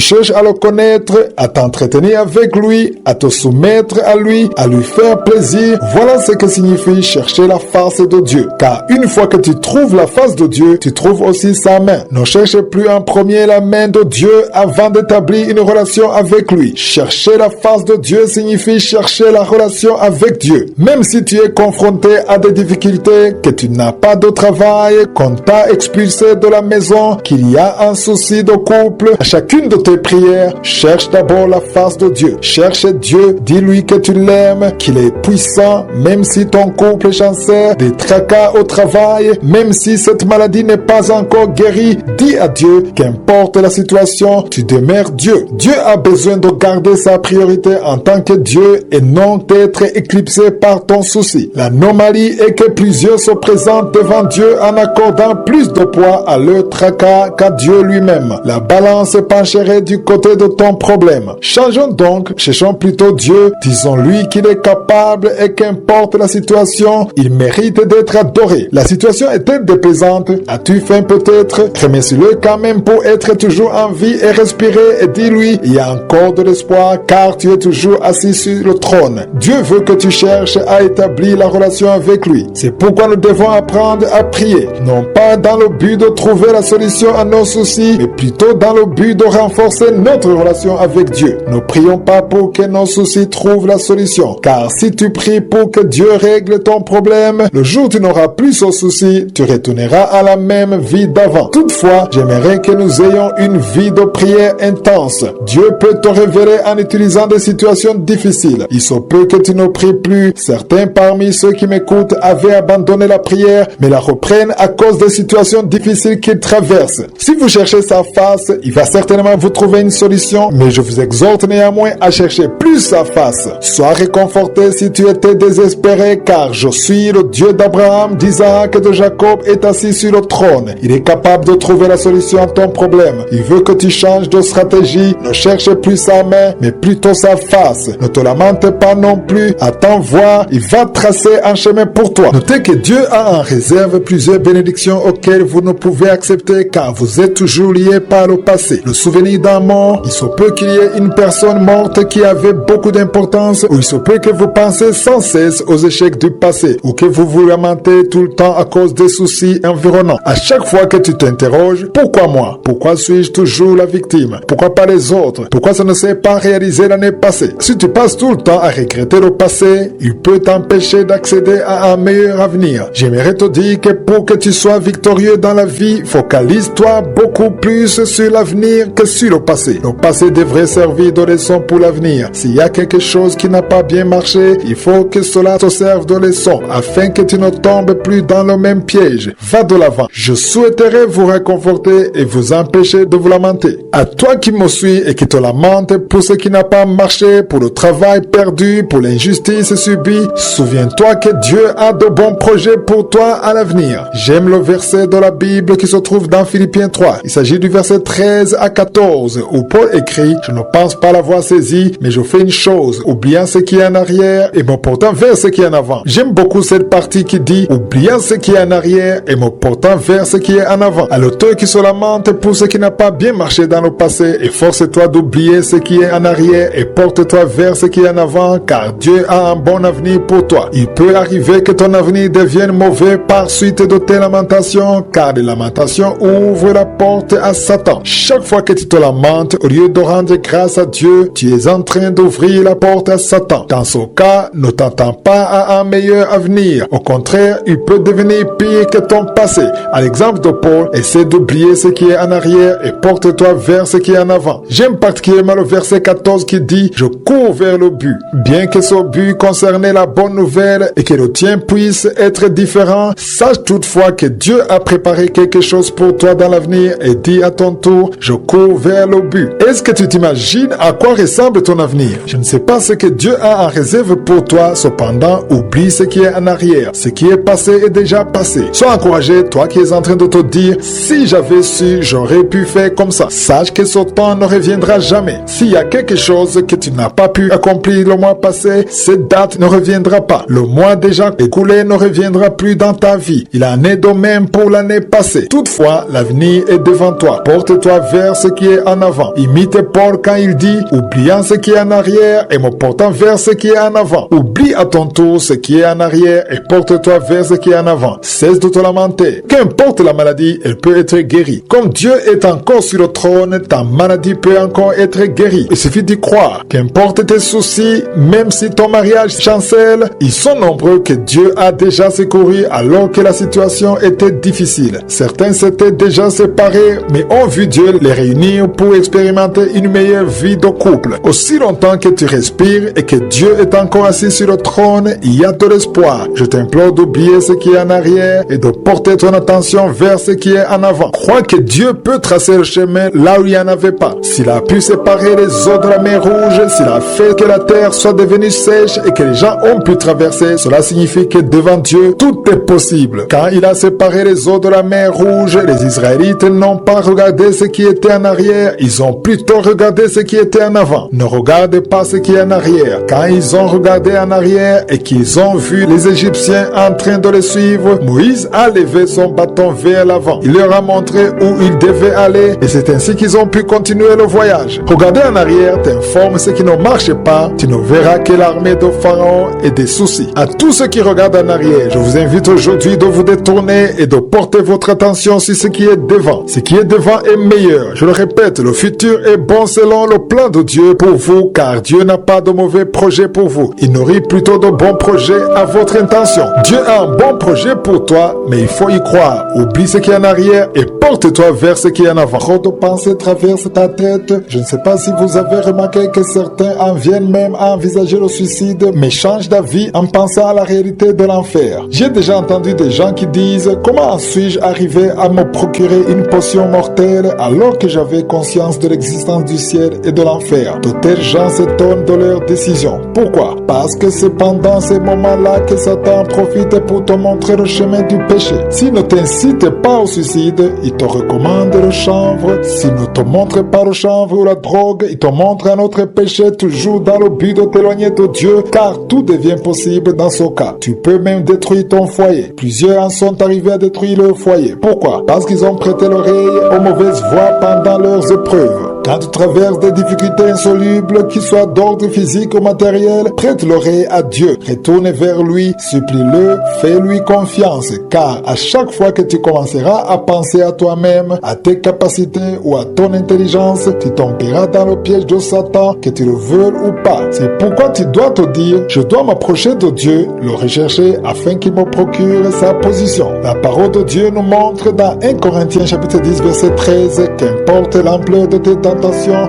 cherches à le connaître, à t'entretenir avec lui, à te soumettre à lui, à lui faire plaisir. Voilà ce que signifie chercher la face de Dieu. Car une fois que tu trouves la face de Dieu, tu trouves aussi sa main. Ne cherche plus en premier la main de Dieu avant d'établir une relation avec lui. Chercher la face de Dieu signifie chercher la relation avec Dieu. Même si tu es confronté à des difficultés, que tu n'as pas de travail, qu'on t'a expulsé de la maison, qu'il y a un souci de couple, à chacune de tes prières, cherche d'abord la face de Dieu. Cherche Dieu, dis-lui que tu l'aimes, qu'il est puissant, même si ton couple est chanceux, des tracas au travail, même si cette maladie n'est pas encore guérie, dis à Dieu, qu'importe la situation, tu demeures Dieu. Dieu a besoin de garder sa priorité en tant que Dieu et non d'être éclipsé par ton souci. L'anomalie est que plusieurs se présentent devant Dieu en accordant plus de poids à leur tracas qu'à Dieu lui-même. La balance pencherait du côté de ton problème. Changeons donc, cherchons plutôt Dieu, disons-lui qu'il est capable et qu'importe la situation, il mérite d'être adoré. La situation est-elle déplaisante? As-tu faim peut-être? Remercie-le quand même pour être toujours en vie et respirer et dis-lui, il y a encore de l'espoir car tu es toujours assis sur le trône. Dieu veut que tu cherches à établir la relation avec lui. C'est pourquoi nous devons apprendre à prier, non pas dans le but de trouver la solution à nos soucis, mais plutôt dans le but de renforcer notre relation avec Dieu. Ne prions pas pour que nos soucis trouvent la solution, car si tu pries pour que Dieu règle ton problème, le jour où tu n'auras plus ce souci, tu retourneras à la même vie d'avant. Toutefois, j'aimerais que nous ayons une vie de prière intense. Dieu peut te révéler en utilisant des situations difficiles. Il se peut que tu ne pries plus. Certains parmi ceux qui m'écoutent avaient abandonné la prière, mais la reprennent à cause des situations difficiles qu'ils traversent. Si vous cherchez sa face, il va certainement vous trouver une solution, mais je vous exhorte néanmoins à chercher plus sa face. Sois réconforté si tu étais désespéré, car je suis le Dieu d'Abraham, d'Isaac et de Jacob est assis sur le trône. Il est capable de trouver la solution à ton problème. Il veut que tu changes de stratégie. Ne cherche plus sa main, mais plutôt sa face. Ne te lamente pas non plus. Attends voir, il va tracer un chemin pour toi. Notez que Dieu a en réserve plusieurs bénédictions auxquelles vous ne pouvez accepter car vous êtes toujours liés par le passé. Le souvenir d'un mort, il se peut qu'il y ait une personne morte qui avait beaucoup d'importance, ou il se peut que vous pensez sans cesse aux échecs du passé, ou que vous vous lamentez tout le temps à cause des soucis environnants. À chaque fois que tu t'interroges, pourquoi moi? Pourquoi suis-je toujours la victime? Pourquoi pas les autres? Pourquoi ça ne s'est pas réalisé l'année passée? Si tu passes tout le temps à regretter le passé, il peut t'empêcher d'accéder à un meilleur avenir. J'aimerais te dire que pour que tu sois victorieux dans la vie, focalise-toi beaucoup plus sur l'avenir que sur le passé. Le passé devrait servir de leçon pour l'avenir. S'il y a quelque chose qui n'a pas bien marché, il faut que cela te serve de leçon afin que tu ne tombes plus dans le même piège. Va de l'avant. Je souhaiterais vous réconforter et vous empêcher de vous lamenter. À toi qui me suis et qui te lamentes pour ce qui n'a pas marché, pour le travail perdu, pour l'injustice subie, souviens-toi que Dieu a de bons projets pour toi à l'avenir. J'aime le verset de la Bible qui se trouve dans Philippiens 3. Il s'agit du verset 13 à 14 où Paul écrit « Je ne pense pas l'avoir saisi, mais je fais une chose, oubliant ce qui est en arrière et me portant vers ce qui est en avant. » J'aime beaucoup cette partie qui dit « Oubliant ce qui est en arrière et me portant vers ce qui est en avant. » À l'auteur qui se lamente pour ce qui n'a pas bien marché dans le passé, efforce-toi d'oublier ce qui est en arrière et porte-toi vers ce qui est en avant, car Dieu a un bon avenir pour toi. Il peut arriver que ton avenir devienne mauvais par suite de tes lamentations, car les lamentations ouvrent la porte à Satan. Chaque fois que tu te lamentes, au lieu de rendre grâce à Dieu, tu es en train d'ouvrir la porte à Satan. Dans ce cas, ne t'attends pas à un meilleur avenir. Au contraire, il peut devenir pire que ton passé. À l'exemple de Paul, essaie d'oublier ce qui est en arrière et porte-toi vers ce qui est en avant. J'aime particulièrement le verset 14 qui dit « Je cours vers le but ». Bien que ce but concernait la bonne nouvelle et que le tien puisse être différent, sache toutefois que Dieu a préparé quelque chose pour toi dans l'avenir et dis à ton tour « Je cours vers le but ». Est-ce que tu t'imagines à quoi ressemble ton avenir? Je ne sais pas ce que Dieu a en réserve pour toi, cependant, oublie ce qui est en arrière. Ce qui est passé est déjà passé. Sois encouragé, toi qui es en train de te dire « Si j'avais j'avais su, j'aurais pu faire comme ça. Sache que ce temps ne reviendra jamais. S'il y a quelque chose que tu n'as pas pu accomplir le mois passé, cette date ne reviendra pas. Le mois déjà écoulé ne reviendra plus dans ta vie. Il en est de même pour l'année passée. Toutefois, l'avenir est devant toi. Porte-toi vers ce qui est en avant. Imite Paul quand il dit, oubliant ce qui est en arrière et me portant vers ce qui est en avant. Oublie à ton tour ce qui est en arrière et porte-toi vers ce qui est en avant. Cesse de te lamenter. Qu'importe la maladie, elle peut être guérie. Comme Dieu est encore sur le trône, ta maladie peut encore être guérie. Il suffit d'y croire. Qu'importe tes soucis, même si ton mariage chancelle, ils sont nombreux que Dieu a déjà secouru alors que la situation était difficile. Certains s'étaient déjà séparés, mais ont vu Dieu les réunir pour expérimenter une meilleure vie de couple. Aussi longtemps que tu respires et que Dieu est encore assis sur le trône, il y a de l'espoir. Je t'implore d'oublier ce qui est en arrière et de porter ton attention vers ce qui est en avant. Crois que Dieu peut tracer le chemin là où il n'y en avait pas. S'il a pu séparer les eaux de la mer Rouge, s'il a fait que la terre soit devenue sèche et que les gens ont pu traverser, cela signifie que devant Dieu, tout est possible. Quand il a séparé les eaux de la mer Rouge, les Israélites n'ont pas regardé ce qui était en arrière, ils ont plutôt regardé ce qui était en avant. Ne regarde pas ce qui est en arrière. Quand ils ont regardé en arrière et qu'ils ont vu les Égyptiens en train de les suivre, Moïse a levé son bâton vers l'avant. Il leur a montré où ils devaient aller et c'est ainsi qu'ils ont pu continuer le voyage. Regarder en arrière t'informe ce qui ne marche pas. Tu ne verras que l'armée de Pharaon et des soucis. À tous ceux qui regardent en arrière, je vous invite aujourd'hui de vous détourner et de porter votre attention sur ce qui est devant. Ce qui est devant est meilleur. Je le répète, le futur est bon selon le plan de Dieu pour vous, car Dieu n'a pas de mauvais projets pour vous. Il nourrit plutôt de bons projets à votre intention. Dieu a un bon projet pour toi, mais il faut y croire. Oublie ce qui est en arrière et porte-toi vers ce qui est en avant. Trop de pensées traversent ta tête. Je ne sais pas si vous avez remarqué que certains en viennent même à envisager le suicide, mais changent d'avis en pensant à la réalité de l'enfer. J'ai déjà entendu des gens qui disent « Comment suis-je arrivé à me procurer une potion mortelle alors que j'avais conscience de l'existence du ciel et de l'enfer ?» De tels gens s'étonnent de leur décision. Pourquoi? Parce que c'est pendant ces moments-là que Satan profite pour te montrer le chemin du péché. S'il ne t'incite pas au suicide, il te recommande le chanvre. S'il ne te montre pas le chanvre ou la drogue, il te montre un autre péché, toujours dans le but de t'éloigner de Dieu, car tout devient possible dans ce cas. Tu peux même détruire ton foyer. Plusieurs en sont arrivés à détruire leur foyer. Pourquoi? Parce qu'ils ont prêté l'oreille aux mauvaises voix pendant leurs épreuves. Quand tu traverses des difficultés insolubles, qu'ils soient d'ordre physique ou matériel, prête l'oreille à Dieu. Retourne vers lui, supplie-le, fais-lui confiance, car à chaque fois que tu commenceras à penser à toi-même, à tes capacités ou à ton intelligence, tu tomberas dans le piège de Satan, que tu le veuilles ou pas. C'est pourquoi tu dois te dire, je dois m'approcher de Dieu, le rechercher afin qu'il me procure sa position. La parole de Dieu nous montre dans 1 Corinthiens chapitre 10 verset 13, qu'importe l'ampleur de tes tentations,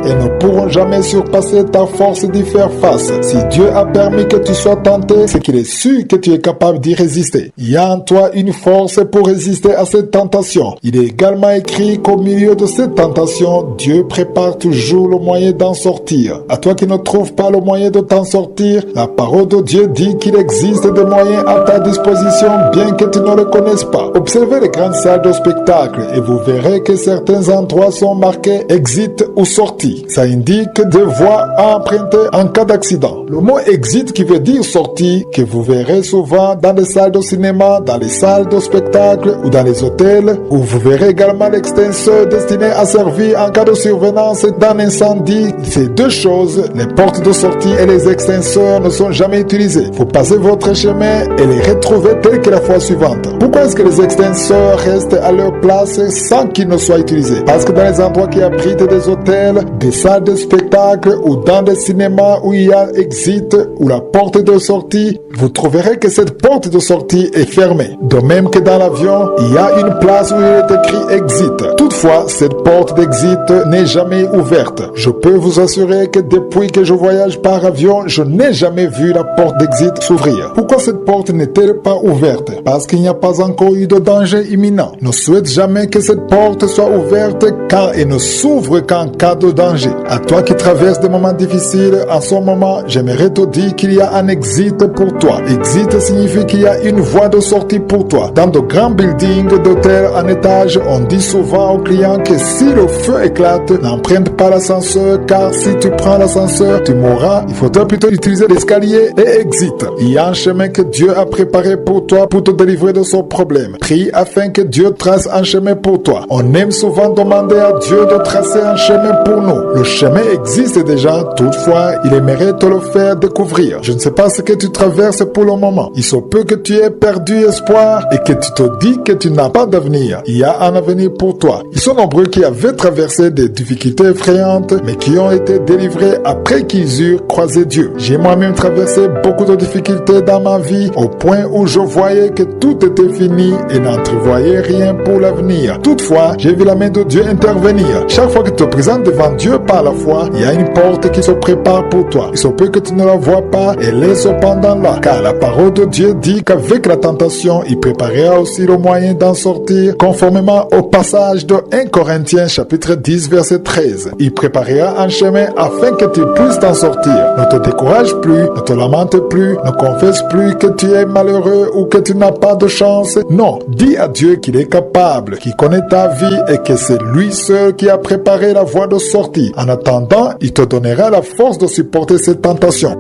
elles ne pourront jamais surpasser ta force d'y faire face. Si Dieu a permis que tu sois tenté, c'est qu'il est sûr que tu es capable d'y résister. Il y a en toi une force pour résister à cette tentation. Il est également écrit qu'au milieu de cette tentation, Dieu prépare toujours le moyen d'en sortir. À toi qui ne trouves pas le moyen de t'en sortir, la parole de Dieu dit qu'il existe des moyens à ta disposition, bien que tu ne le connaisses pas. Observez les grandes salles de spectacle et vous verrez que certains endroits sont marqués exit ou sortie. Ça indique des voies à emprunter en cas d'accident. Le mot exit qui veut dire sortie, que vous verrez souvent dans les salles de cinéma, dans les salles de spectacle ou dans les hôtels, où vous verrez également l'extincteur destiné à servir en cas de survenance d'un incendie. Ces deux choses, les portes de sortie et les extincteurs, ne sont jamais utilisés. Vous passez votre chemin et les retrouvez tels que la fois suivante. Pourquoi est-ce que les extincteurs restent à leur place sans qu'ils ne soient utilisés? Parce que dans les endroits qui abritent des hôtels, des salles de spectacle ou dans des cinémas où il y a exit ou la porte de sortie, vous trouverez que cette porte de sortie est fermée. De même que dans l'avion, il y a une place où il est écrit exit. Toutefois, cette porte d'exit n'est jamais ouverte. Je peux vous assurer que depuis que je voyage par avion, je n'ai jamais vu la porte d'exit s'ouvrir. Pourquoi cette porte n'est-elle pas ouverte? Parce qu'il n'y a pas encore eu de danger imminent. Ne souhaite jamais que cette porte soit ouverte car elle ne s'ouvre qu'en cas de danger. À toi qui traverses des moments difficiles, en ce moment, j'aimerais te dire qu'il y a un exit pour toi. Exit signifie qu'il y a une voie de sortie pour toi. Dans de grands buildings d'hôtels en étage, on dit souvent aux clients que si le feu éclate, n'emprunte pas l'ascenseur, car si tu prends l'ascenseur, tu mourras. Il faudra plutôt utiliser l'escalier et exit. Il y a un chemin que Dieu a préparé pour toi pour te délivrer de son problème. Prie afin que Dieu trace un chemin pour toi. On aime souvent demander à Dieu de tracer un chemin pour nous. Le chemin existe déjà, toutefois, il aimerait te le faire découvrir. Je ne sais pas ce que tu traverses pour le moment. Il se peut que tu aies perdu espoir et que tu te dis que tu n'as pas d'avenir. Il y a un avenir pour toi. Ils sont nombreux qui avaient traversé des difficultés effrayantes, mais qui ont été délivrés après qu'ils eurent croisé Dieu. J'ai moi-même traversé beaucoup de difficultés dans ma vie, au point où je voyais que tout était fini et n'entrevoyais rien pour l'avenir. Toutefois, j'ai vu la main de Dieu intervenir. Chaque fois que tu te présentes devant Dieu par la foi, il y a une porte qui se prépare pour toi. Il se peut que tu ne la vois pas, elle est cependant là, car la parole de Dieu dit qu'avec la tentation, il préparera aussi le moyen d'en sortir, conformément au passage de 1 Corinthiens chapitre 10 verset 13. Il préparera un chemin afin que tu puisses t'en sortir. Ne te décourage plus, ne te lamente plus, ne confesse plus que tu es malheureux ou que tu n'as pas de chance. Non, dis à Dieu qu'il est capable, qu'il connaît ta vie et que c'est lui seul qui a préparé la voie de sortie. En attendant, il te donnera la force de supporter cette tentation.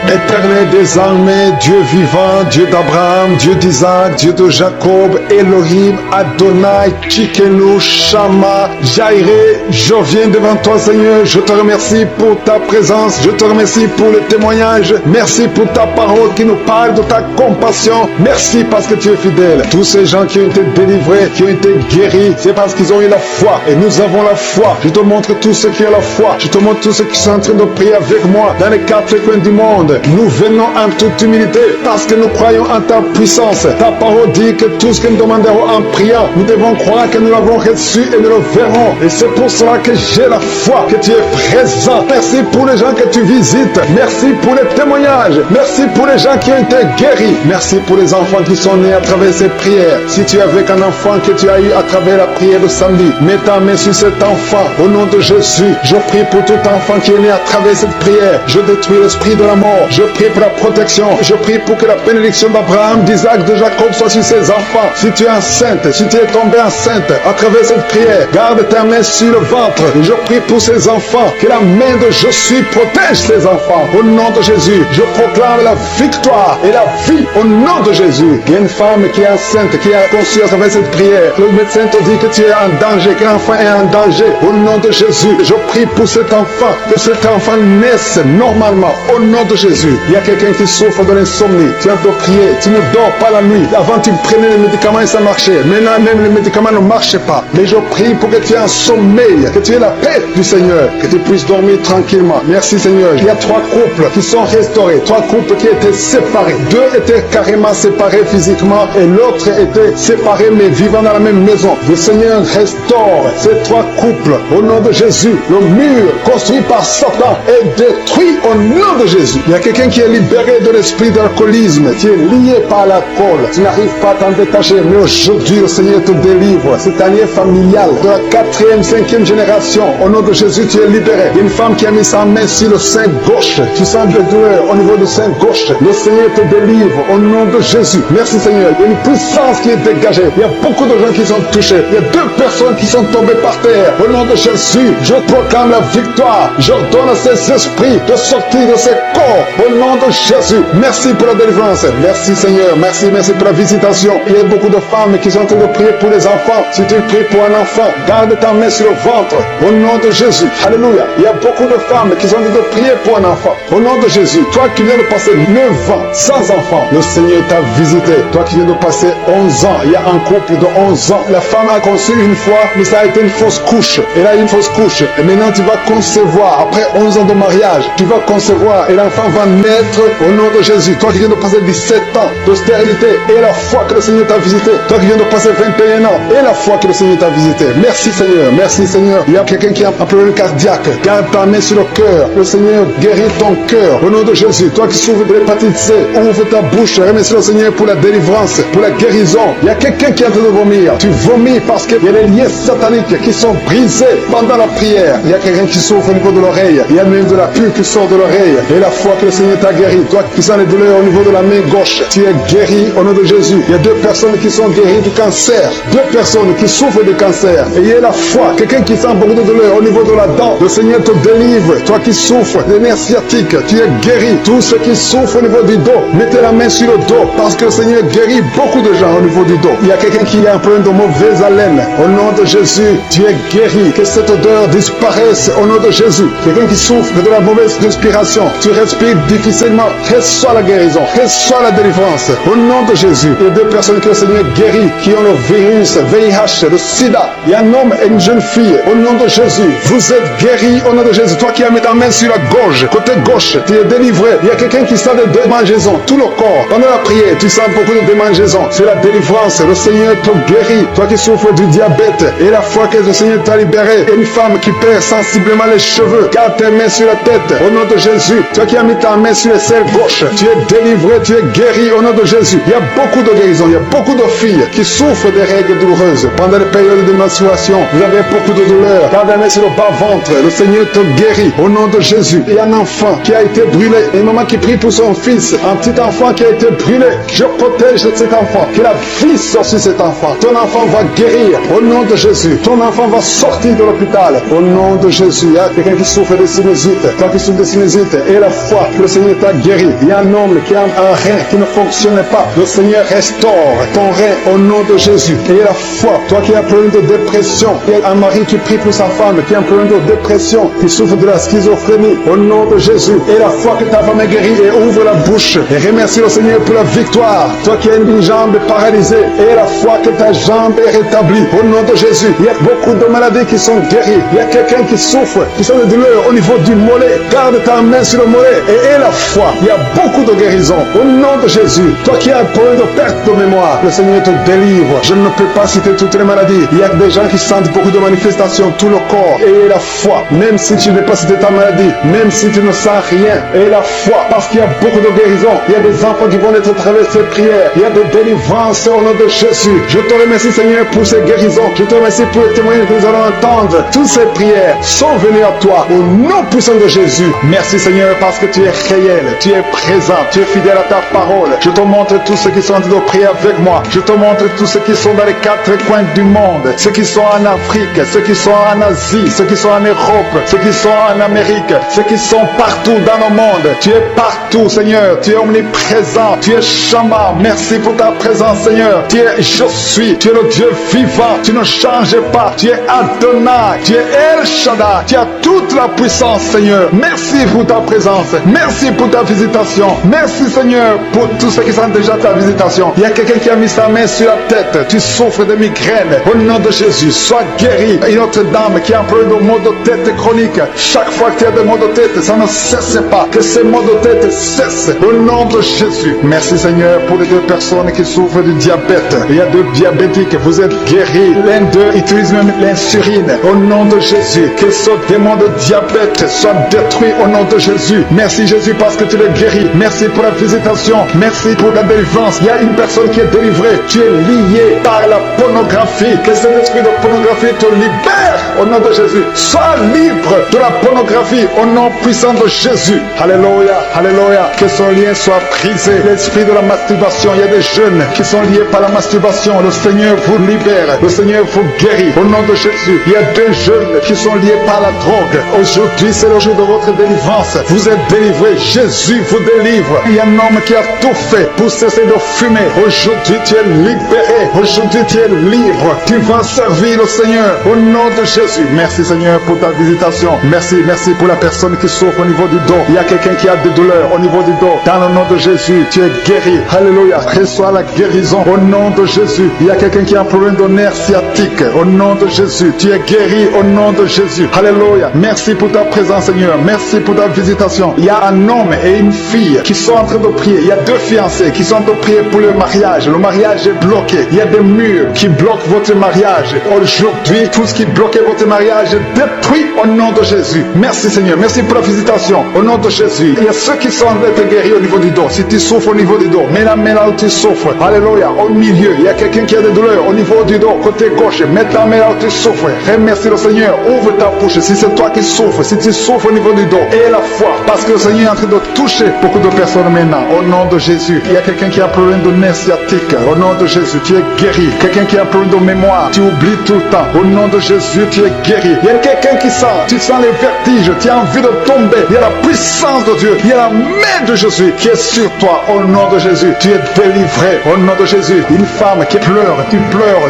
Éternel des armées, Dieu vivant, Dieu d'Abraham, Dieu d'Isaac, Dieu de Jacob, Elohim, Adonai, Tchikenu, Shama, Jairé, je viens devant toi Seigneur, je te remercie pour ta présence, je te remercie pour le témoignage, merci pour ta parole qui nous parle de ta compassion, merci parce que tu es fidèle. Tous ces gens qui ont été délivrés, qui ont été guéris, c'est parce qu'ils ont eu la foi et nous avons la foi. Je te montre tous ceux qui ont la foi, je te montre tous ceux qui sont en train de prier avec moi dans les 4 coins du monde. Nous venons en toute humilité parce que nous croyons en ta puissance. Ta parole dit que tout ce que nous demanderons en priant, nous devons croire que nous l'avons reçu et nous le verrons. Et c'est pour cela que j'ai la foi que tu es présent. Merci pour les gens que tu visites. Merci pour les témoignages. Merci pour les gens qui ont été guéris. Merci pour les enfants qui sont nés à travers ces prières. Si tu es avec un enfant que tu as eu à travers la prière de samedi, mets ta main sur cet enfant. Au nom de Jésus, je prie pour tout enfant qui est né à travers cette prière. Je détruis l'esprit de la mort. Je prie pour la protection. Je prie pour que la bénédiction d'Abraham, d'Isaac, de Jacob soit sur ses enfants. Si tu es enceinte, si tu es tombée enceinte à travers cette prière, garde ta main sur le ventre. Je prie pour ces enfants. Que la main de Jésus protège ces enfants. Au nom de Jésus, je proclame la victoire et la vie au nom de Jésus. Il y a une femme qui est enceinte, qui a conçu à travers cette prière. Le médecin te dit que tu es en danger, que l'enfant est en danger. Au nom de Jésus, je prie pour cet enfant, que cet enfant naisse normalement. Au nom de Jésus. Il y a quelqu'un qui souffre de l'insomnie. Tu as de prier, tu ne dors pas la nuit. Avant tu prenais les médicaments et ça marchait. Maintenant même les médicaments ne marchent pas. Mais je prie pour que tu aies un sommeil, que tu aies la paix du Seigneur, que tu puisses dormir tranquillement. Merci Seigneur. Il y a 3 couples qui sont restaurés, 3 couples qui étaient séparés. 2 étaient carrément séparés physiquement et l'autre était séparé mais vivant dans la même maison. Le Seigneur restaure ces 3 couples au nom de Jésus. Le mur construit par Satan est détruit au nom de Jésus. Il y a quelqu'un qui est libéré de l'esprit d'alcoolisme. Tu es lié par l'alcool. Tu n'arrives pas à t'en détacher. Mais aujourd'hui, le Seigneur te délivre. Cette année familiale de la 4e, 5e génération. Au nom de Jésus, tu es libéré. Il y a une femme qui a mis sa main sur le sein gauche. Tu sens des douleurs au niveau du sein gauche. Le Seigneur te délivre au nom de Jésus. Merci Seigneur. Il y a une puissance qui est dégagée. Il y a beaucoup de gens qui sont touchés. Il y a 2 personnes qui sont tombées par terre. Au nom de Jésus, je proclame la victoire. J'ordonne à ces esprits de sortir de ces corps. Au nom de Jésus, merci pour la délivrance. Merci Seigneur, merci pour la visitation. Il y a beaucoup de femmes qui sont en train de prier pour les enfants. Si tu pries pour un enfant, garde ta main sur le ventre. Au nom de Jésus, alléluia. Il y a beaucoup de femmes qui sont en train de prier pour un enfant. Au nom de Jésus, toi qui viens de passer 9 ans sans enfant, le Seigneur t'a visité. Toi qui viens de passer 11 ans, il y a un couple de 11 ans. La femme a conçu une fois, mais ça a été une fausse couche. Elle a eu une fausse couche. Et maintenant tu vas concevoir. Après 11 ans de mariage, tu vas concevoir et l'enfant va naître au nom de Jésus. Toi qui viens de passer 17 ans de stérilité et la foi que le Seigneur t'a visité. Toi qui viens de passer 21 ans et la foi que le Seigneur t'a visité. Merci Seigneur, merci Seigneur. Il y a quelqu'un qui a un problème cardiaque. Garde ta main sur le cœur. Le Seigneur guérit ton cœur au nom de Jésus. Toi qui souffres de l'hépatite C, ouvre ta bouche. Remercie le Seigneur pour la délivrance, pour la guérison. Il y a quelqu'un qui est en train de vomir. Tu vomis parce qu'il y a des liens sataniques qui sont brisés pendant la prière. Il y a quelqu'un qui souffre au niveau de l'oreille. Il y a même de la pus qui sort de l'oreille. Et la foi que le Seigneur t'a guéri. Toi qui sens les douleurs au niveau de la main gauche, tu es guéri au nom de Jésus. Il y a 2 personnes qui sont guéries du cancer. 2 personnes qui souffrent de cancer. Et il y a la foi. Quelqu'un qui sent beaucoup de douleur au niveau de la dent. Le Seigneur te délivre. Toi qui souffres des nerfs sciatiques, tu es guéri. Tous ceux qui souffrent au niveau du dos, mettez la main sur le dos. Parce que le Seigneur guérit beaucoup de gens au niveau du dos. Il y a quelqu'un qui a un problème de mauvaise haleine. Au nom de Jésus, tu es guéri. Que cette odeur disparaisse au nom de Jésus. Quelqu'un qui souffre de la mauvaise respiration, tu respires difficilement, reçois la guérison, reçois la délivrance au nom de Jésus. Il y a 2 personnes que le Seigneur guérit, qui ont le virus, VIH, le sida. Il y a un homme et une jeune fille au nom de Jésus. Vous êtes guéris au nom de Jésus. Toi qui as mis ta main sur la gorge, côté gauche, tu es délivré. Il y a quelqu'un qui sent des démangeaisons, tout le corps. Pendant la prière, tu sens beaucoup de démangeaisons. C'est la délivrance. Le Seigneur te guérit. Toi qui souffres du diabète et la foi que le Seigneur t'a libéré. Une femme qui perd sensiblement les cheveux, garde tes mains sur la tête au nom de Jésus. Toi qui as mis ta main sur les selles gauche, tu es délivré, tu es guéri au nom de Jésus. Il y a beaucoup de guérisons, il y a beaucoup de filles qui souffrent des règles douloureuses. Pendant les périodes de menstruation, vous avez beaucoup de douleurs. Garde la main sur le bas-ventre, le Seigneur te guérit au nom de Jésus. Il y a un enfant qui a été brûlé, une maman qui prie pour son fils, un petit enfant qui a été brûlé. Je protège cet enfant, que la vie sorte sur cet enfant. Ton enfant va guérir au nom de Jésus. Ton enfant va sortir de l'hôpital au nom de Jésus. Il y a quelqu'un qui souffre de sinusite. Toi qui souffres de sinusite et la foi que le Seigneur t'a guéri. Il y a un homme qui a un rein qui ne fonctionnait pas. Le Seigneur restaure ton rein au nom de Jésus. Et la foi, toi qui as un problème de dépression. Il y a un mari qui prie pour sa femme qui a un problème de dépression, qui souffre de la schizophrénie au nom de Jésus. Et la foi que ta femme est guérie et ouvre la bouche et remercie le Seigneur pour la victoire. Toi qui as une jambe paralysée et la foi que ta jambe est rétablie au nom de Jésus. Il y a beaucoup de maladies qui sont guéries. Il y a quelqu'un qui souffre, qui sent des douleurs au niveau du mollet. Garde ta main sur le mollet et la foi. Il y a beaucoup de guérisons au nom de Jésus. Toi qui as un problème de perte de mémoire, le Seigneur te délivre. Je ne peux pas citer toutes les maladies. Il y a des gens qui sentent beaucoup de manifestations, tout le corps. Et la foi, même si tu n'es pas cité ta maladie, même si tu ne sens rien, et la foi, parce qu'il y a beaucoup de guérisons. Il y a des enfants qui vont être à travers ces prières. Il y a des délivrances au nom de Jésus. Je te remercie Seigneur pour ces guérisons. Je te remercie pour les témoignages que nous allons entendre. Toutes ces prières sont venues à toi au nom puissant de Jésus. Merci Seigneur parce que tu es réel, tu es présent, tu es fidèle à ta parole. Je te montre tous ceux qui sont en train de prier avec moi. Je te montre tous ceux qui sont dans les 4 coins du monde. Ceux qui sont en Afrique, ceux qui sont en Asie, ceux qui sont en Europe, ceux qui sont en Amérique, ceux qui sont partout dans le monde. Tu es partout Seigneur, tu es omniprésent, tu es Shama. Merci pour ta présence Seigneur. Tu es je suis, tu es le Dieu vivant, tu ne changes pas. Tu es Adonai, tu es El Shaddai, tu as toute la puissance Seigneur. Merci pour ta présence, merci pour ta visitation. Merci Seigneur pour tous ceux qui sentent déjà ta visitation. Il y a quelqu'un qui a mis sa main sur la tête. Tu souffres de migraine. Au nom de Jésus, sois guéri. Une autre dame qui a un problème de maux de tête chronique. Chaque fois que tu as des maux de tête, ça ne cesse pas. Que ces maux de tête cessent. Au nom de Jésus. Merci Seigneur pour les 2 personnes qui souffrent du diabète. Il y a 2 diabétiques. Vous êtes guéris. L'un d'eux utilise même l'insuline. Au nom de Jésus. Que ce démon de diabète soit détruit au nom de Jésus. Merci Jésus parce que tu les guéris. Merci pour la visitation. Merci pour la délivrance. Il y a une personne qui est délivrée. Tu es lié par la pornographie. Que cet esprit de pornographie te libère au nom de Jésus. Sois libre de la pornographie au nom puissant de Jésus. Alléluia, alléluia. Que son lien soit brisé. L'esprit de la masturbation. Il y a des jeunes qui sont liés par la masturbation. Le Seigneur vous libère. Le Seigneur vous guérit au nom de Jésus. Il y a 2 jeunes qui sont liés par la drogue. Aujourd'hui, c'est le jour de votre délivrance. Vous êtes délivrés. Jésus vous délivre. Il y a un homme qui a tout fait pour cesser de fumer. Aujourd'hui, tu es libéré. Aujourd'hui, tu es libre. Tu vas servir le Seigneur au nom de Jésus. Jésus. Merci Seigneur pour ta visitation. Merci pour la personne qui souffre au niveau du dos. Il y a quelqu'un qui a des douleurs au niveau du dos. Dans le nom de Jésus, tu es guéri. Alléluia. Reçois la guérison au nom de Jésus. Il y a quelqu'un qui a un problème de nerf sciatique. Au nom de Jésus, tu es guéri au nom de Jésus. Alléluia. Merci pour ta présence Seigneur. Merci pour ta visitation. Il y a un homme et une fille qui sont en train de prier. Il y a deux fiancés qui sont en train de prier pour le mariage. Le mariage est bloqué. Il y a des murs qui bloquent votre mariage. Aujourd'hui, tout ce qui bloquait votre mariage est détruit au nom de Jésus. Merci Seigneur. Merci pour la visitation au nom de Jésus. Il y a ceux qui sont en train d'être guéris au niveau du dos. Si tu souffres au niveau du dos, mets la main là où tu souffres. Alléluia. Au milieu, il y a quelqu'un qui a des douleurs au niveau du dos, côté gauche. Mets ta main là où tu souffres. Remercie le Seigneur. Ouvre ta bouche. Si c'est toi qui souffres, si tu souffres au niveau du dos, et la foi. Parce que le Seigneur est en train de toucher beaucoup de personnes maintenant. Au nom de Jésus. Il y a quelqu'un qui a un problème de nerf sciatique. Au nom de Jésus, tu es guéri. Quelqu'un qui a un problème de mémoire, tu oublies tout le temps. Au nom de Jésus, tu es guéri. Il y a quelqu'un qui sent, tu sens les vertiges, tu as envie de tomber. Il y a la puissance de Dieu. Il y a la main de Jésus qui est sur toi. Au nom de Jésus, tu es délivré. Au nom de Jésus, une femme qui pleure,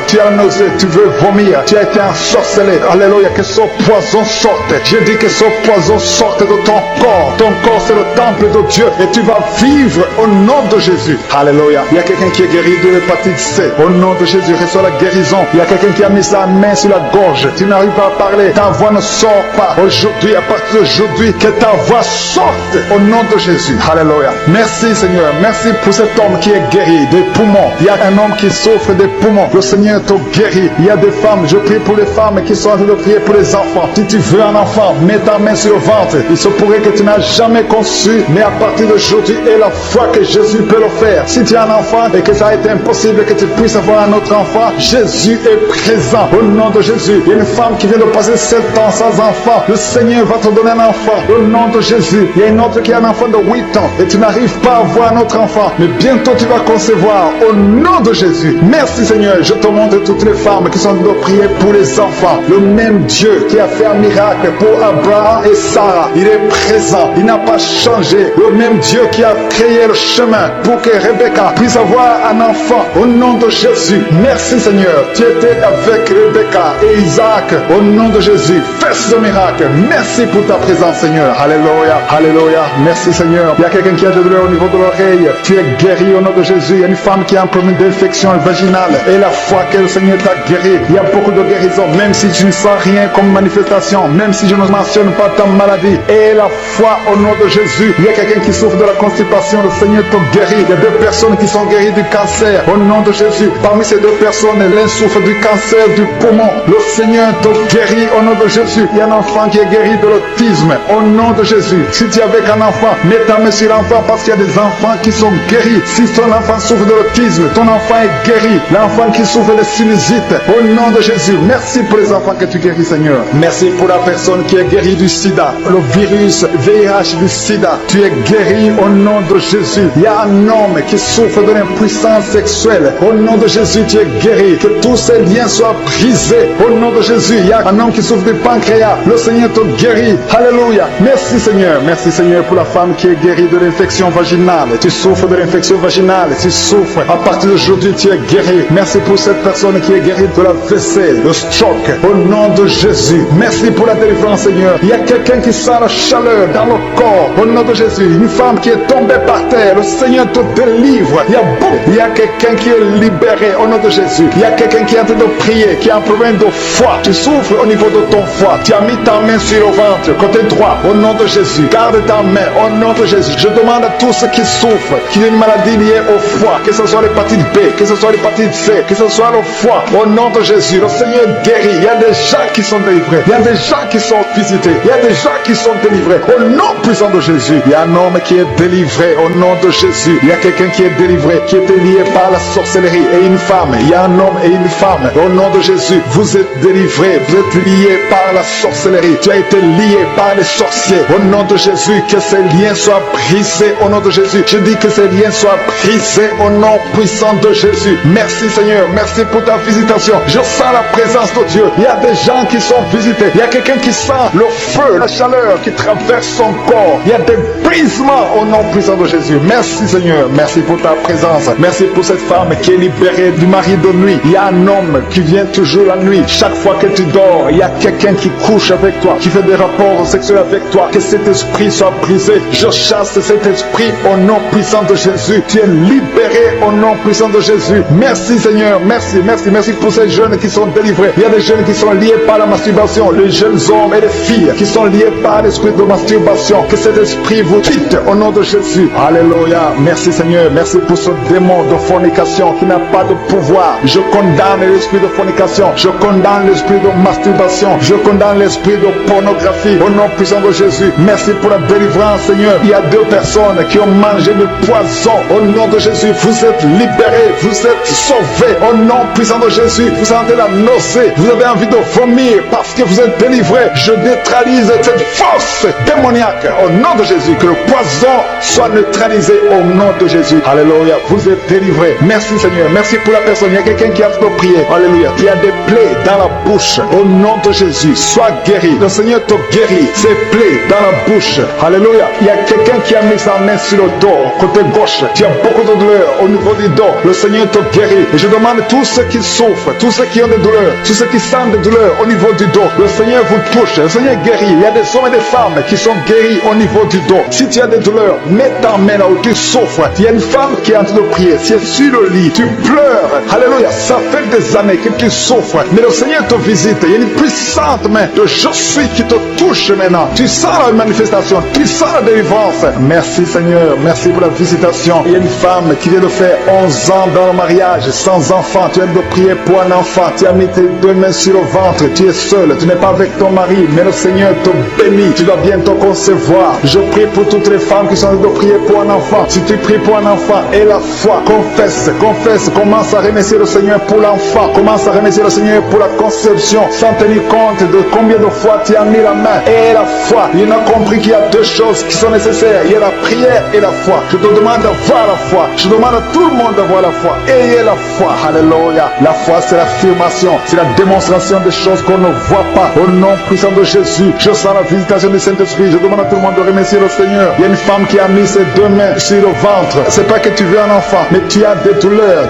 tu as la nausée, tu veux vomir, tu as été ensorcelé. Alléluia, que ce poison sorte. Je dis que ce poison sorte de ton corps. Ton corps, c'est le temple de Dieu et tu vas vivre au nom de Jésus. Alléluia. Il y a quelqu'un qui est guéri de l'hépatite C. Au nom de Jésus, reçois la guérison. Il y a quelqu'un qui a mis sa main sur la gorge. Tu n'arrives pas à parler. Ta voix ne sort pas. Aujourd'hui, à partir d'aujourd'hui, que ta voix sorte au nom de Jésus. Alléluia. Merci Seigneur. Merci pour cet homme qui est guéri des poumons. Il y a un homme qui souffre des poumons. Le Seigneur te guérit. Il y a des femmes. Je prie pour les femmes qui sont en train de prier pour les enfants. Si tu veux un enfant, mets ta main sur le ventre. Il se pourrait que tu n'as jamais conçu, mais à partir d'aujourd'hui, et la foi que Jésus peut le faire. Si tu as un enfant et que ça a été impossible que tu puisses avoir un autre enfant, Jésus est présent au nom de Jésus. Il y a une femme qui vient de passer 7 ans sans enfant. Le Seigneur va te donner un enfant au nom de Jésus. Il y a une autre qui a un enfant de 8 ans et tu n'arrives pas à avoir un autre enfant, mais bientôt tu vas concevoir au nom de Jésus. Merci Seigneur. Je te montre toutes les femmes qui sont de prier pour les enfants. Le même Dieu qui a fait un miracle pour Abraham et Sarah, il est présent. Il n'a pas changé. Le même Dieu qui a créé le chemin pour que Rebecca puisse avoir un enfant au nom de Jésus. Merci Seigneur. Tu étais avec Rebecca et Isaac au nom de Jésus. Fais ce miracle. Merci pour ta présence Seigneur. Alléluia. Alléluia. Merci Seigneur. Il y a quelqu'un qui a des douleurs au niveau de l'oreille. Tu es guéri au nom de Jésus. Il y a une femme qui a un problème d'infection vaginale. Et la foi que le Seigneur t'a guéri. Il y a beaucoup de guérisons. Même si tu ne sens rien comme manifestation. Même si je ne mentionne pas ta maladie. Et la foi au nom de Jésus. Il y a quelqu'un qui souffre de la constipation. Le Seigneur te guérit. Il y a 2 personnes qui sont guéries du cancer. Au nom de Jésus. Parmi ces 2 personnes, l'un souffre du cancer du poumon. Le Seigneur te guérit au nom de Jésus. Il y a un enfant qui est guéri de l'autisme. Au nom de Jésus. Si tu es avec un enfant, mets ta main sur l'enfant parce qu'il y a des enfants qui sont guéris. Si ton enfant souffre de l'autisme, ton enfant est guéri. L'enfant qui souffre de sinusite, au nom de Jésus. Merci pour les enfants que tu guéris, Seigneur. Merci pour la personne qui est guérie du sida. Le virus VIH du sida. Tu es guéri au nom de Jésus. Il y a un homme qui souffre de l'impuissance sexuelle. Au nom de Jésus, tu es guéri. Que tous ces liens soient brisés. Au nom de Jésus, il y a un homme qui souffre du pancréas. Le Seigneur te guérit. Alléluia. Merci Seigneur. Merci Seigneur pour la femme qui est guérie de l'infection vaginale. Tu souffres de l'infection vaginale. Tu souffres. À partir d'aujourd'hui, tu es guéri. Merci pour cette personne qui est guérie de la WC, le stroke. Au nom de Jésus. Merci pour la délivrance Seigneur. Il y a quelqu'un qui sent la chaleur dans le corps. Au nom de Jésus. Une femme qui est tombée par terre. Le Seigneur te délivre. Il y a quelqu'un qui est libéré au nom de Jésus. Il y a quelqu'un qui est en train de prier, qui a un problème de foie. Tu souffres au niveau de ton foie. Tu as mis ta main sur le ventre, côté droit, au nom de Jésus. Garde ta main au nom de Jésus. Je demande à tous ceux qui souffrent, qui ont une maladie liée au foie, que ce soit l'hépatite B, que ce soit l'hépatite C, que ce soit le foie, au nom de Jésus. Le Seigneur guérit. Il y a des gens qui sont délivrés. Il y a des gens qui sont visités. Il y a des gens qui sont délivrés. Au nom puissant de Jésus. Il y a un homme qui est délivré au nom de Jésus. Il y a quelqu'un qui est délivré, qui était lié par la sorcellerie, et une femme. Il y a un homme et une femme. Au nom de Jésus, vous êtes délivrés. Vous êtes liés par la sorcellerie. Tu as été lié par les sorciers. Au nom de Jésus, que ces liens soient brisés. Au nom de Jésus, je dis que ces liens soient brisés au nom puissant de Jésus. Merci Seigneur. Merci pour ta visitation. Je sens la présence de Dieu. Il y a des gens qui sont visités. Il y a quelqu'un qui sent le feu, la chaleur qui traverse son corps. Il y a des brisements au nom puissant de Jésus. Merci Seigneur. Merci pour ta présence. Merci pour cette femme qui est libérée du mari de nuit. Il y a un homme qui vient toujours la nuit. Chaque fois que tu dors, il y a quelqu'un qui couche avec toi, qui fait des rapports sexuels avec toi, que cet esprit soit brisé. Je chasse cet esprit au nom puissant de Jésus. Tu es libéré au nom puissant de Jésus. Merci Seigneur, merci pour ces jeunes qui sont délivrés. Il y a des jeunes qui sont liés par la masturbation, les jeunes hommes et les filles qui sont liés par l'esprit de masturbation. Que cet esprit vous quitte au nom de Jésus. Alléluia. Merci Seigneur, merci pour ce démon de fornication qui n'a pas de pouvoir. Je condamne l'esprit de fornication, je condamne l'esprit de masturbation, je condamne l'esprit de pornographie au nom puissant de Jésus. Merci pour la délivrance Seigneur. Il y a 2 personnes qui ont mangé le poison. Au nom de Jésus, vous êtes libérés, vous êtes sauvés. Au nom puissant de Jésus, vous sentez la nausée, vous avez envie de vomir parce que vous êtes délivrés. Je neutralise cette force démoniaque au nom de Jésus. Que le poison soit neutralisé au nom de Jésus. Alléluia, vous êtes délivrés. Merci Seigneur, merci pour la personne. Il y a quelqu'un qui a fait prier. Alléluia, qui a des plaies dans la bouche. Au nom de Jésus, sois guéri. Le Seigneur te guérit. Ces plaies dans la bouche. Alléluia, il y a quelqu'un qui a mis sa main sur le dos, côté gauche. Tu as beaucoup de douleurs au niveau du dos. Le Seigneur te guérit. Et je demande tous ceux qui souffrent, tous ceux qui ont des douleurs, tous ceux qui sentent des douleurs au niveau du dos. Le Seigneur vous touche. Le Seigneur guérit. Il y a des hommes et des femmes qui sont guéris au niveau du dos. Si tu as des douleurs, mets ta main là où tu souffres. Il y a une femme qui est en train de prier. Tu es sur le lit. Tu pleures. Alléluia. Ça fait des années que tu souffres. Mais le Seigneur te visite. Il y a une puissante main de je suis qui te touche maintenant. Tu sens la manifestation. Tu sens la délivrance. Merci Seigneur. Merci pour la visitation. Il y a une femme qui vient de faire 11 ans dans le mariage, sans enfant. Tu viens de prier pour un enfant. Tu as mis tes 2 mains sur le ventre. Tu es seul. Tu n'es pas avec ton mari. Mais le Seigneur te bénit. Tu dois bientôt concevoir. Je prie pour toutes les femmes qui sont en train de prier pour un enfant. Si tu pries pour un enfant, et la foi, confesse. Commence à remercier le Seigneur pour l'enfant. Commence à remercier le Seigneur pour la conception, sans tenir compte de combien de fois tu as mis la main. Et la foi. Il a compris qu'il y a 2 choses qui sont nécessaires. Il y a la prière et la foi. Je te demande d'avoir la foi. Je demande à tout le monde d'avoir la foi. Ayez la foi. Alléluia. La foi, c'est l'affirmation. C'est la démonstration des choses qu'on ne voit pas. Au nom puissant de Jésus, je sens la visitation du Saint-Esprit. Je demande à tout le monde de remercier le Seigneur. Il y a une femme qui a mis ses 2 mains sur le ventre. C'est pas que tu veux un enfant, mais tu as des douleurs.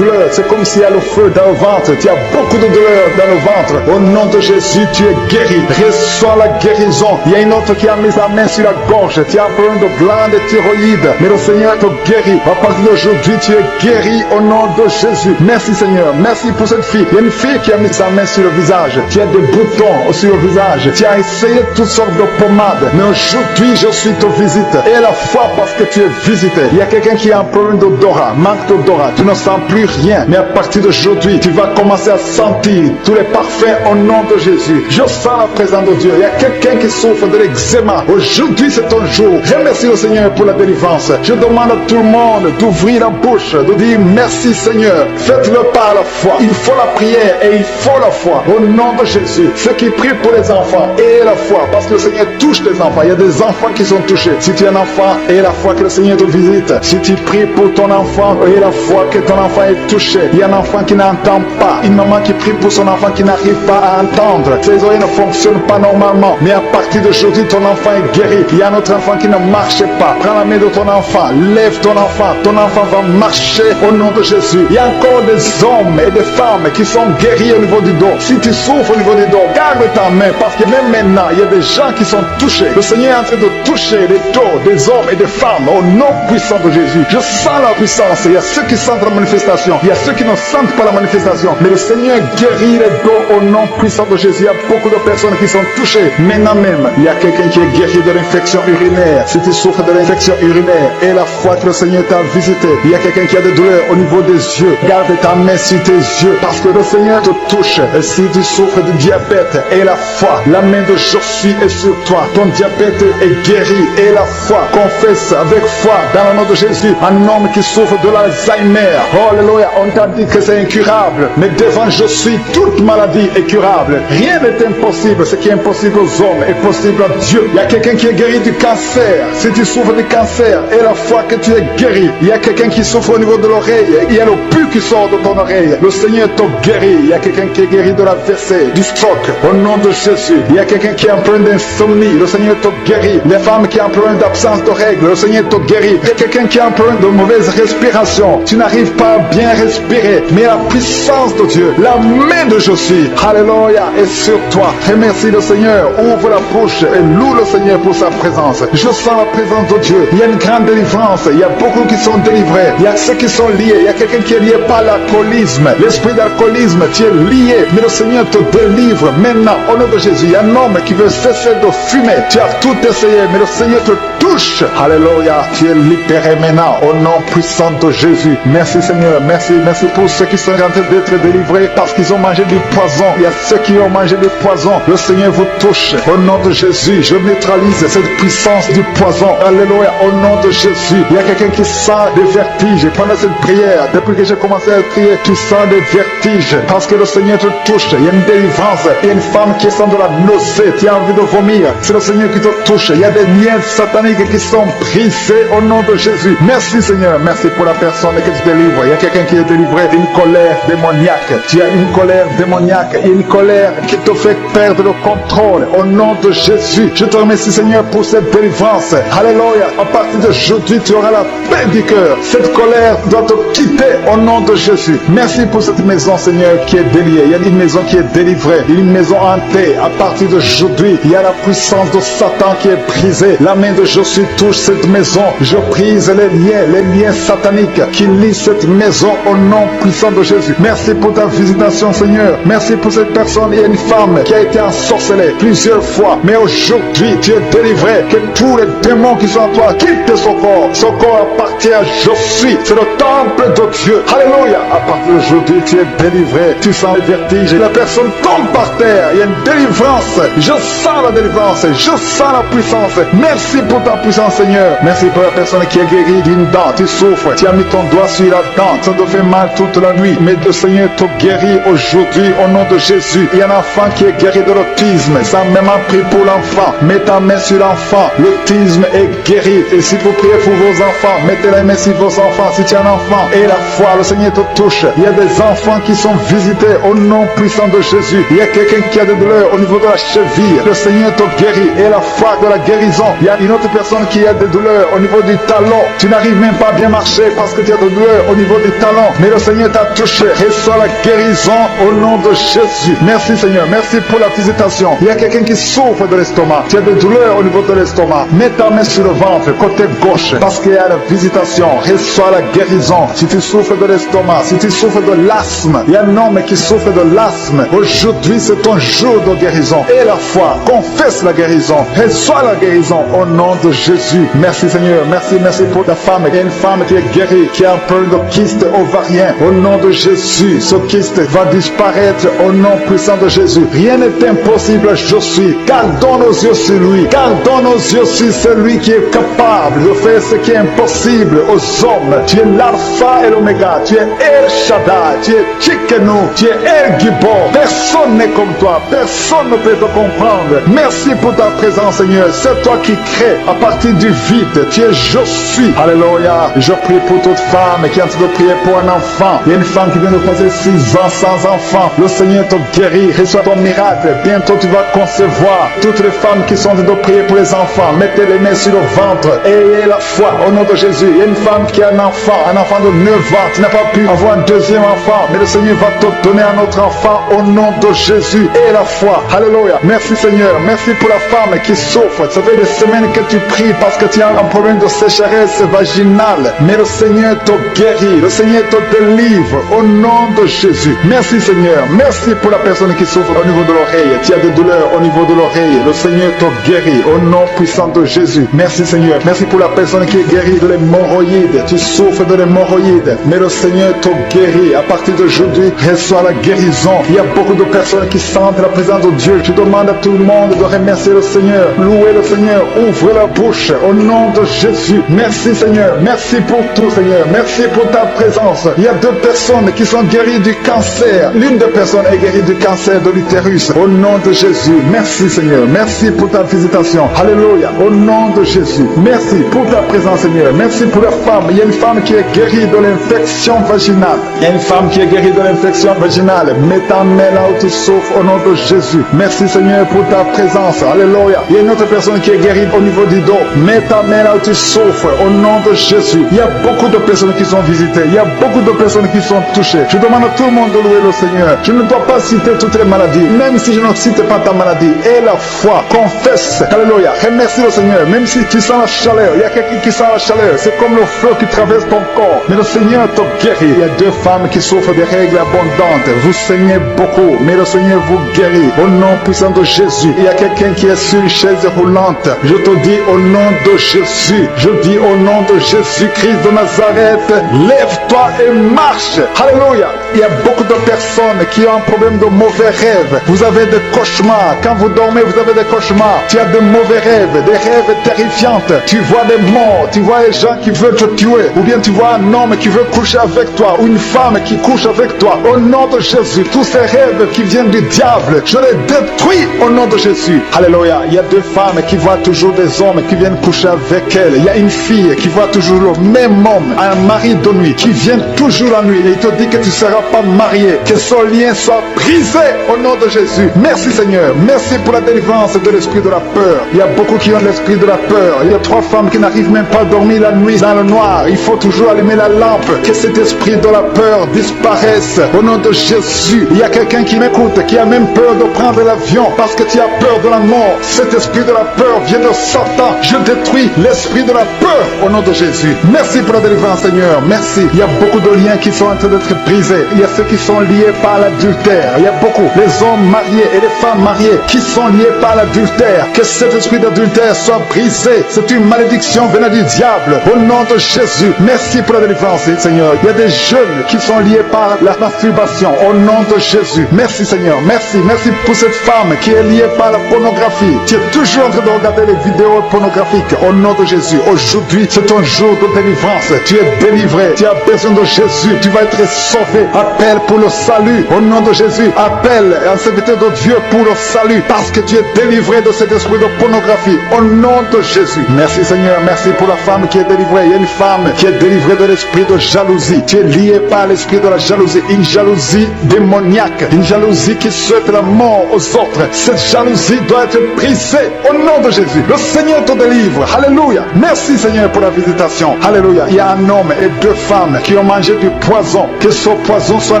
C'est comme s'il y a le feu dans le ventre. Tu as beaucoup de douleurs dans le ventre. Au nom de Jésus, tu es guéri. Reçois la guérison. Il y a une autre qui a mis sa main sur la gorge. Tu as un problème de glande thyroïde. Mais le Seigneur te guérit. À partir d'aujourd'hui, tu es guéri au nom de Jésus. Merci Seigneur. Merci pour cette fille. Il y a une fille qui a mis sa main sur le visage. Tu as des boutons sur le visage. Tu as essayé toutes sortes de pommades. Mais aujourd'hui, je suis te visite. Et la foi parce que tu es visité. Il y a quelqu'un qui a un problème d'odorat, manque d'odorat. Tu ne sens plus rien. Mais à partir d'aujourd'hui, tu vas commencer à sentir tous les parfums au nom de Jésus. Je sens la présence de Dieu. Il y a quelqu'un qui souffre de l'eczéma. Aujourd'hui, c'est ton jour. Remercie le Seigneur pour la délivrance. Je demande à tout le monde d'ouvrir la bouche, de dire merci Seigneur. Faites-le par la foi. Il faut la prière et il faut la foi. Au nom de Jésus. Ceux qui prient pour les enfants, ayez la foi. Parce que le Seigneur touche les enfants. Il y a des enfants qui sont touchés. Si tu es un enfant, ayez la foi que le Seigneur te visite. Si tu pries pour ton enfant, ayez la foi que ton enfant est touché. Il y a un enfant qui n'entend pas. Une maman qui prie pour son enfant qui n'arrive pas à entendre. Ses oreilles ne fonctionnent pas normalement. Mais à partir d'aujourd'hui, ton enfant est guéri. Il y a un autre enfant qui ne marche pas. Prends la main de ton enfant. Lève ton enfant. Ton enfant va marcher au nom de Jésus. Il y a encore des hommes et des femmes qui sont guéris au niveau du dos. Si tu souffres au niveau du dos, garde ta main. Parce que même maintenant, il y a des gens qui sont touchés. Le Seigneur est en train de toucher les dos des hommes et des femmes au nom puissant de Jésus. Je sens la puissance. Il y a ceux qui sentent la manifestation. Il y a ceux qui ne sentent pas la manifestation. Mais le Seigneur guérit les dos au nom puissant de Jésus. Il y a beaucoup de personnes qui sont touchées. Maintenant même, il y a quelqu'un qui est guéri de l'infection urinaire. Si tu souffres de l'infection urinaire et la foi que le Seigneur t'a visité, il y a quelqu'un qui a des douleurs au niveau des yeux. Garde ta main sur tes yeux parce que le Seigneur te touche. Et si tu souffres de diabète et la foi, la main de je suis est sur toi. Ton diabète est guéri et la foi. Confesse avec foi dans le nom de Jésus. Un homme qui souffre de l'Alzheimer. Oh, alléluia, on t'a dit que c'est incurable. Mais devant je suis, toute maladie est curable. Rien n'est impossible. Ce qui est impossible aux hommes est possible à Dieu. Il y a quelqu'un qui est guéri du cancer. Si tu souffres du cancer et la foi que tu es guéri. Il y a quelqu'un qui souffre au niveau de l'oreille. Il y a le pus qui sort de ton oreille. Le Seigneur te guérit. Il y a quelqu'un qui est guéri de l'AVC, du stroke. Au nom de Jésus. Il y a quelqu'un qui a un problème d'insomnie. Le Seigneur te guérit. Les femmes qui ont un problème d'absence de règles. Le Seigneur te guérit. Il y a quelqu'un qui a un problème de mauvaise respiration. Tu n'arrives pas à bien respirer. Mais la puissance de Dieu, la main de je suis. Alléluia. Alléluia. Et sur toi, remercie le Seigneur. Ouvre la bouche et loue le Seigneur pour sa présence. Je sens la présence de Dieu. Il y a une grande délivrance. Il y a beaucoup qui sont délivrés. Il y a ceux qui sont liés. Il y a quelqu'un qui est lié par l'alcoolisme. L'esprit d'alcoolisme, tu es lié. Mais le Seigneur te délivre maintenant au nom de Jésus. Il y a un homme qui veut cesser de fumer. Tu as tout essayé, mais le Seigneur te touche. Alléluia. Tu es libéré maintenant au nom puissant de Jésus. Merci Seigneur. Merci pour ceux qui sont en train d'être délivrés parce qu'ils ont mangé du poison. Il y a ceux qui ont mangé du poison. Le Seigneur vous touche. Au nom de Jésus, je neutralise cette puissance du poison. Alléluia. Au nom de Jésus. Il y a quelqu'un qui sent des vertiges pendant cette prière. Depuis que j'ai commencé à prier, tu sens des vertiges parce que le Seigneur te touche. Il y a une délivrance. Il y a une femme qui sent de la nausée. Tu as envie de vomir. C'est le Seigneur qui te touche. Il y a des liens sataniques qui sont brisés au nom de Jésus. Merci Seigneur. Merci pour la personne que tu délivres. Il y a quelqu'un qui est délivré d'une colère démoniaque. Tu as une colère démoniaque. Une colère qui te fait perdre le contrôle. Au nom de Jésus. Je te remercie Seigneur pour cette délivrance. Alléluia. À partir d'aujourd'hui, tu auras la paix du cœur. Cette colère doit te quitter au nom de Jésus. Merci pour cette maison Seigneur qui est déliée. Il y a une maison qui est délivrée. Une maison hantée. À partir d'aujourd'hui, il y a la puissance de Satan qui est brisée. La main de Jésus touche cette maison. Je brise les liens sataniques qui lient cette maison au nom puissant de Jésus. Merci pour ta visitation Seigneur. Merci pour cette personne. Il y a une femme qui a été ensorcelée plusieurs fois. Mais aujourd'hui, tu es délivré. Que tous les démons qui sont en toi quittent son corps. Son corps appartient à Jésus. C'est le temple de Dieu. Alléluia. À partir d'aujourd'hui, tu es délivré. Tu sens les vertiges. La personne tombe par terre. Il y a une délivrance. Je sens la délivrance. Je sens la puissance. Merci pour ta puissance Seigneur. Merci pour la personne qui est guérie d'une dent. Tu souffres. Tu as mis ton doigt sur la dent. Ça te fait mal toute la nuit. Mais le Seigneur te guérit aujourd'hui au nom de Jésus. Il y a un enfant qui est guéri de l'autisme. Ça a même pris pour l'enfant. Mets ta main sur l'enfant. L'autisme est guéri. Et si vous priez pour vos enfants, mettez la main sur vos enfants. Si tu as un enfant et la foi, le Seigneur te touche. Il y a des enfants qui sont visités au nom puissant de Jésus. Il y a quelqu'un qui a des douleurs au niveau de la cheville. Le Seigneur te guérit. Et la foi de la guérison. Il y a une autre personne qui a des douleurs au niveau du talon. Tu n'arrives même pas à bien marcher parce que tu as des douleurs au niveau du talon. Mais le Seigneur t'a touché. Reçois la guérison au nom de Jésus. Merci Seigneur. Merci pour la visitation. Il y a quelqu'un qui souffre de l'estomac. Tu as des douleurs au niveau de l'estomac. Mets ta main sur le ventre, côté gauche. Parce qu'il y a la visitation. Reçois la guérison. Si tu souffres de l'estomac, si tu souffres de l'asthme, il y a un homme qui souffre de l'asthme. Aujourd'hui, c'est ton jour de guérison. Et la foi, confesse la guérison. Reçois la guérison au nom de Jésus. Merci Seigneur. Merci pour ta femme. Il y a une femme qui est guérie, qui a un problème de kyste ovarien. Au nom de Jésus, ce kyste va disparaître au nom puissant de Jésus. Rien n'est impossible, je suis. Gardons nos yeux sur lui. Gardons nos yeux sur celui qui est capable de faire ce qui est impossible aux hommes. Tu es l'alpha et l'oméga. Tu es El Shaddai. Tu es Tsidkenu. Tu es El Gibor. Personne n'est comme toi. Personne ne peut te comprendre. Merci pour ta présence, Seigneur. C'est toi qui crée à partir du vide. Tu es je suis. Alléluia. Je prie pour toute femme qui est en train de prier pour un enfant. Il y a une femme qui vient de passer 6 ans sans enfant. Le Seigneur te guérit. Reçois ton miracle. Bientôt tu vas concevoir. Toutes les femmes qui sont en train de prier pour les enfants, mettez les mains sur le ventre. Ayez la foi au nom de Jésus. Il y a une femme qui a un enfant de 9 ans. Tu n'as pas pu avoir un deuxième enfant. Mais le Seigneur va te donner un autre enfant au nom de Jésus. Et la foi. Alléluia. Merci Seigneur. Merci pour la femme qui souffre. Ça fait des semaines que tu pries parce que tu as un problème de sécheresse vaginale. Mais le Seigneur te guérit. Le Seigneur te délivre au nom de Jésus. Merci Seigneur. Merci pour la personne qui souffre au niveau de l'oreille. Tu as des douleurs au niveau de l'oreille. Le Seigneur te guérit au nom puissant de Jésus. Merci Seigneur. Merci pour la personne qui est guérie de l'hémorroïde. Tu souffres de l'hémorroïde. Mais le Seigneur te guérit. À partir d'aujourd'hui, reçois la guérison. Il y a beaucoup de personnes qui sentent la présence de Dieu. Je demande à tout le monde de remercier le Seigneur. Louer le Seigneur. Ouvre la bouche au nom de Jésus. Merci Seigneur. Merci pour tout Seigneur. Merci pour ta présence. Il y a 2 personnes qui sont guéries du cancer. L'une des personnes est guérie du cancer de l'utérus. Au nom de Jésus. Merci Seigneur. Merci pour ta visitation. Alléluia. Au nom de Jésus. Merci pour ta présence Seigneur. Merci pour la femme. Il y a une femme qui est guérie de l'infection vaginale. Il y a une femme qui est guérie de l'infection vaginale. Mets ta main là où tu souffres au nom de Jésus. Merci Seigneur pour ta présence. Alléluia. Il y a une autre personne qui est guérie au niveau du dos. dos. Mets ta main là où tu souffres au nom de Jésus. Il y a beaucoup de personnes qui sont visitées. Il y a beaucoup de personnes qui sont touchées. Je demande à tout le monde de louer le Seigneur. Je ne dois pas citer toutes les maladies. Même si je ne cite pas ta maladie. Et la foi, confesse. Alléluia. Remercie le Seigneur. Même si tu sens la chaleur. Il y a quelqu'un qui sent la chaleur. C'est comme le feu qui traverse ton corps. Mais le Seigneur te guérit. Il y a 2 femmes qui souffrent de règles abondantes. Vous saignez beaucoup. Mais le Seigneur vous guérit. Au nom puissant de Jésus. Il y a quelqu'un qui est sur une chaise roulante. Je te dis au nom de Jésus. Je dis au nom de Jésus-Christ de Nazareth. Lève-toi et marche. Alléluia. Il y a beaucoup de personnes qui ont un problème de mauvais rêves. Vous avez des cauchemars. Quand vous dormez, vous avez des cauchemars. Tu as de mauvais rêves, des rêves terrifiants. Tu vois des morts, tu vois des gens qui veulent te tuer. Ou bien tu vois un homme qui veut coucher avec toi. Ou une femme qui couche avec toi. Au nom de Jésus, tous ces rêves qui viennent du diable, je les détruis au nom de Jésus. Alléluia. Il y a 2 femmes qui voient toujours des hommes qui viennent coucher avec elles. Il y a une fille qui voit toujours le même homme, un mari de nuit, qui vient toujours la nuit. Et il te dit que tu ne seras pas marié. Que son lien soit brisé au nom de Jésus. Merci Seigneur. Merci pour la délivrance de l'esprit de la peur. Il y a beaucoup qui ont l'esprit de la peur. Il y a 3 femmes qui n'arrivent même pas à dormir la nuit dans le noir. Il faut toujours allumer la lampe. Que cet esprit de la peur disparaisse au nom de Jésus. Il y a quelqu'un qui m'écoute, qui a même peur de prendre l'avion parce que tu as peur de la mort. Cet esprit de la peur vient de Satan. Je détruis l'esprit de la peur au nom de Jésus. Merci pour la délivrance Seigneur. Merci. Il y a beaucoup de liens qui sont en train d'être brisés. Il y a ceux qui sont liés par l'adultère. Il y a beaucoup, les hommes mariés et les femmes mariées qui sont liés par l'adultère. Que cet esprit d'adultère soit brisé. C'est une malédiction venant du diable. Au nom de Jésus. Merci pour la délivrance Seigneur. Il y a des jeunes qui sont liés par la masturbation. Au nom de Jésus. Merci Seigneur. Merci. Merci pour cette femme qui est liée par la pornographie. Tu es toujours en train de regarder les vidéos pornographiques. Au nom de Jésus. Aujourd'hui, c'est ton jour de délivrance. Tu es délivré. Tu as besoin de Jésus. Tu vas être sauvé. Appelle pour le salut. Au nom de Jésus. Appelle un serviteur de Dieu pour le salut. Parce que tu es délivré de cet esprit de pornographie. Au nom de Jésus. Merci Seigneur. Merci pour la femme qui est délivrée. Il y a une femme qui est délivrée de l'esprit de jalousie. Tu es lié par l'esprit de la jalousie. Une jalousie démoniaque. Une jalousie qui souhaite la mort aux autres. Cette jalousie doit être brisée. Au nom de Jésus. Le Seigneur te délivre. Alléluia. Merci Seigneur pour la visitation. Alléluia. Il y a un homme et 2 femmes qui ont mangé du poison. Que ce poison soit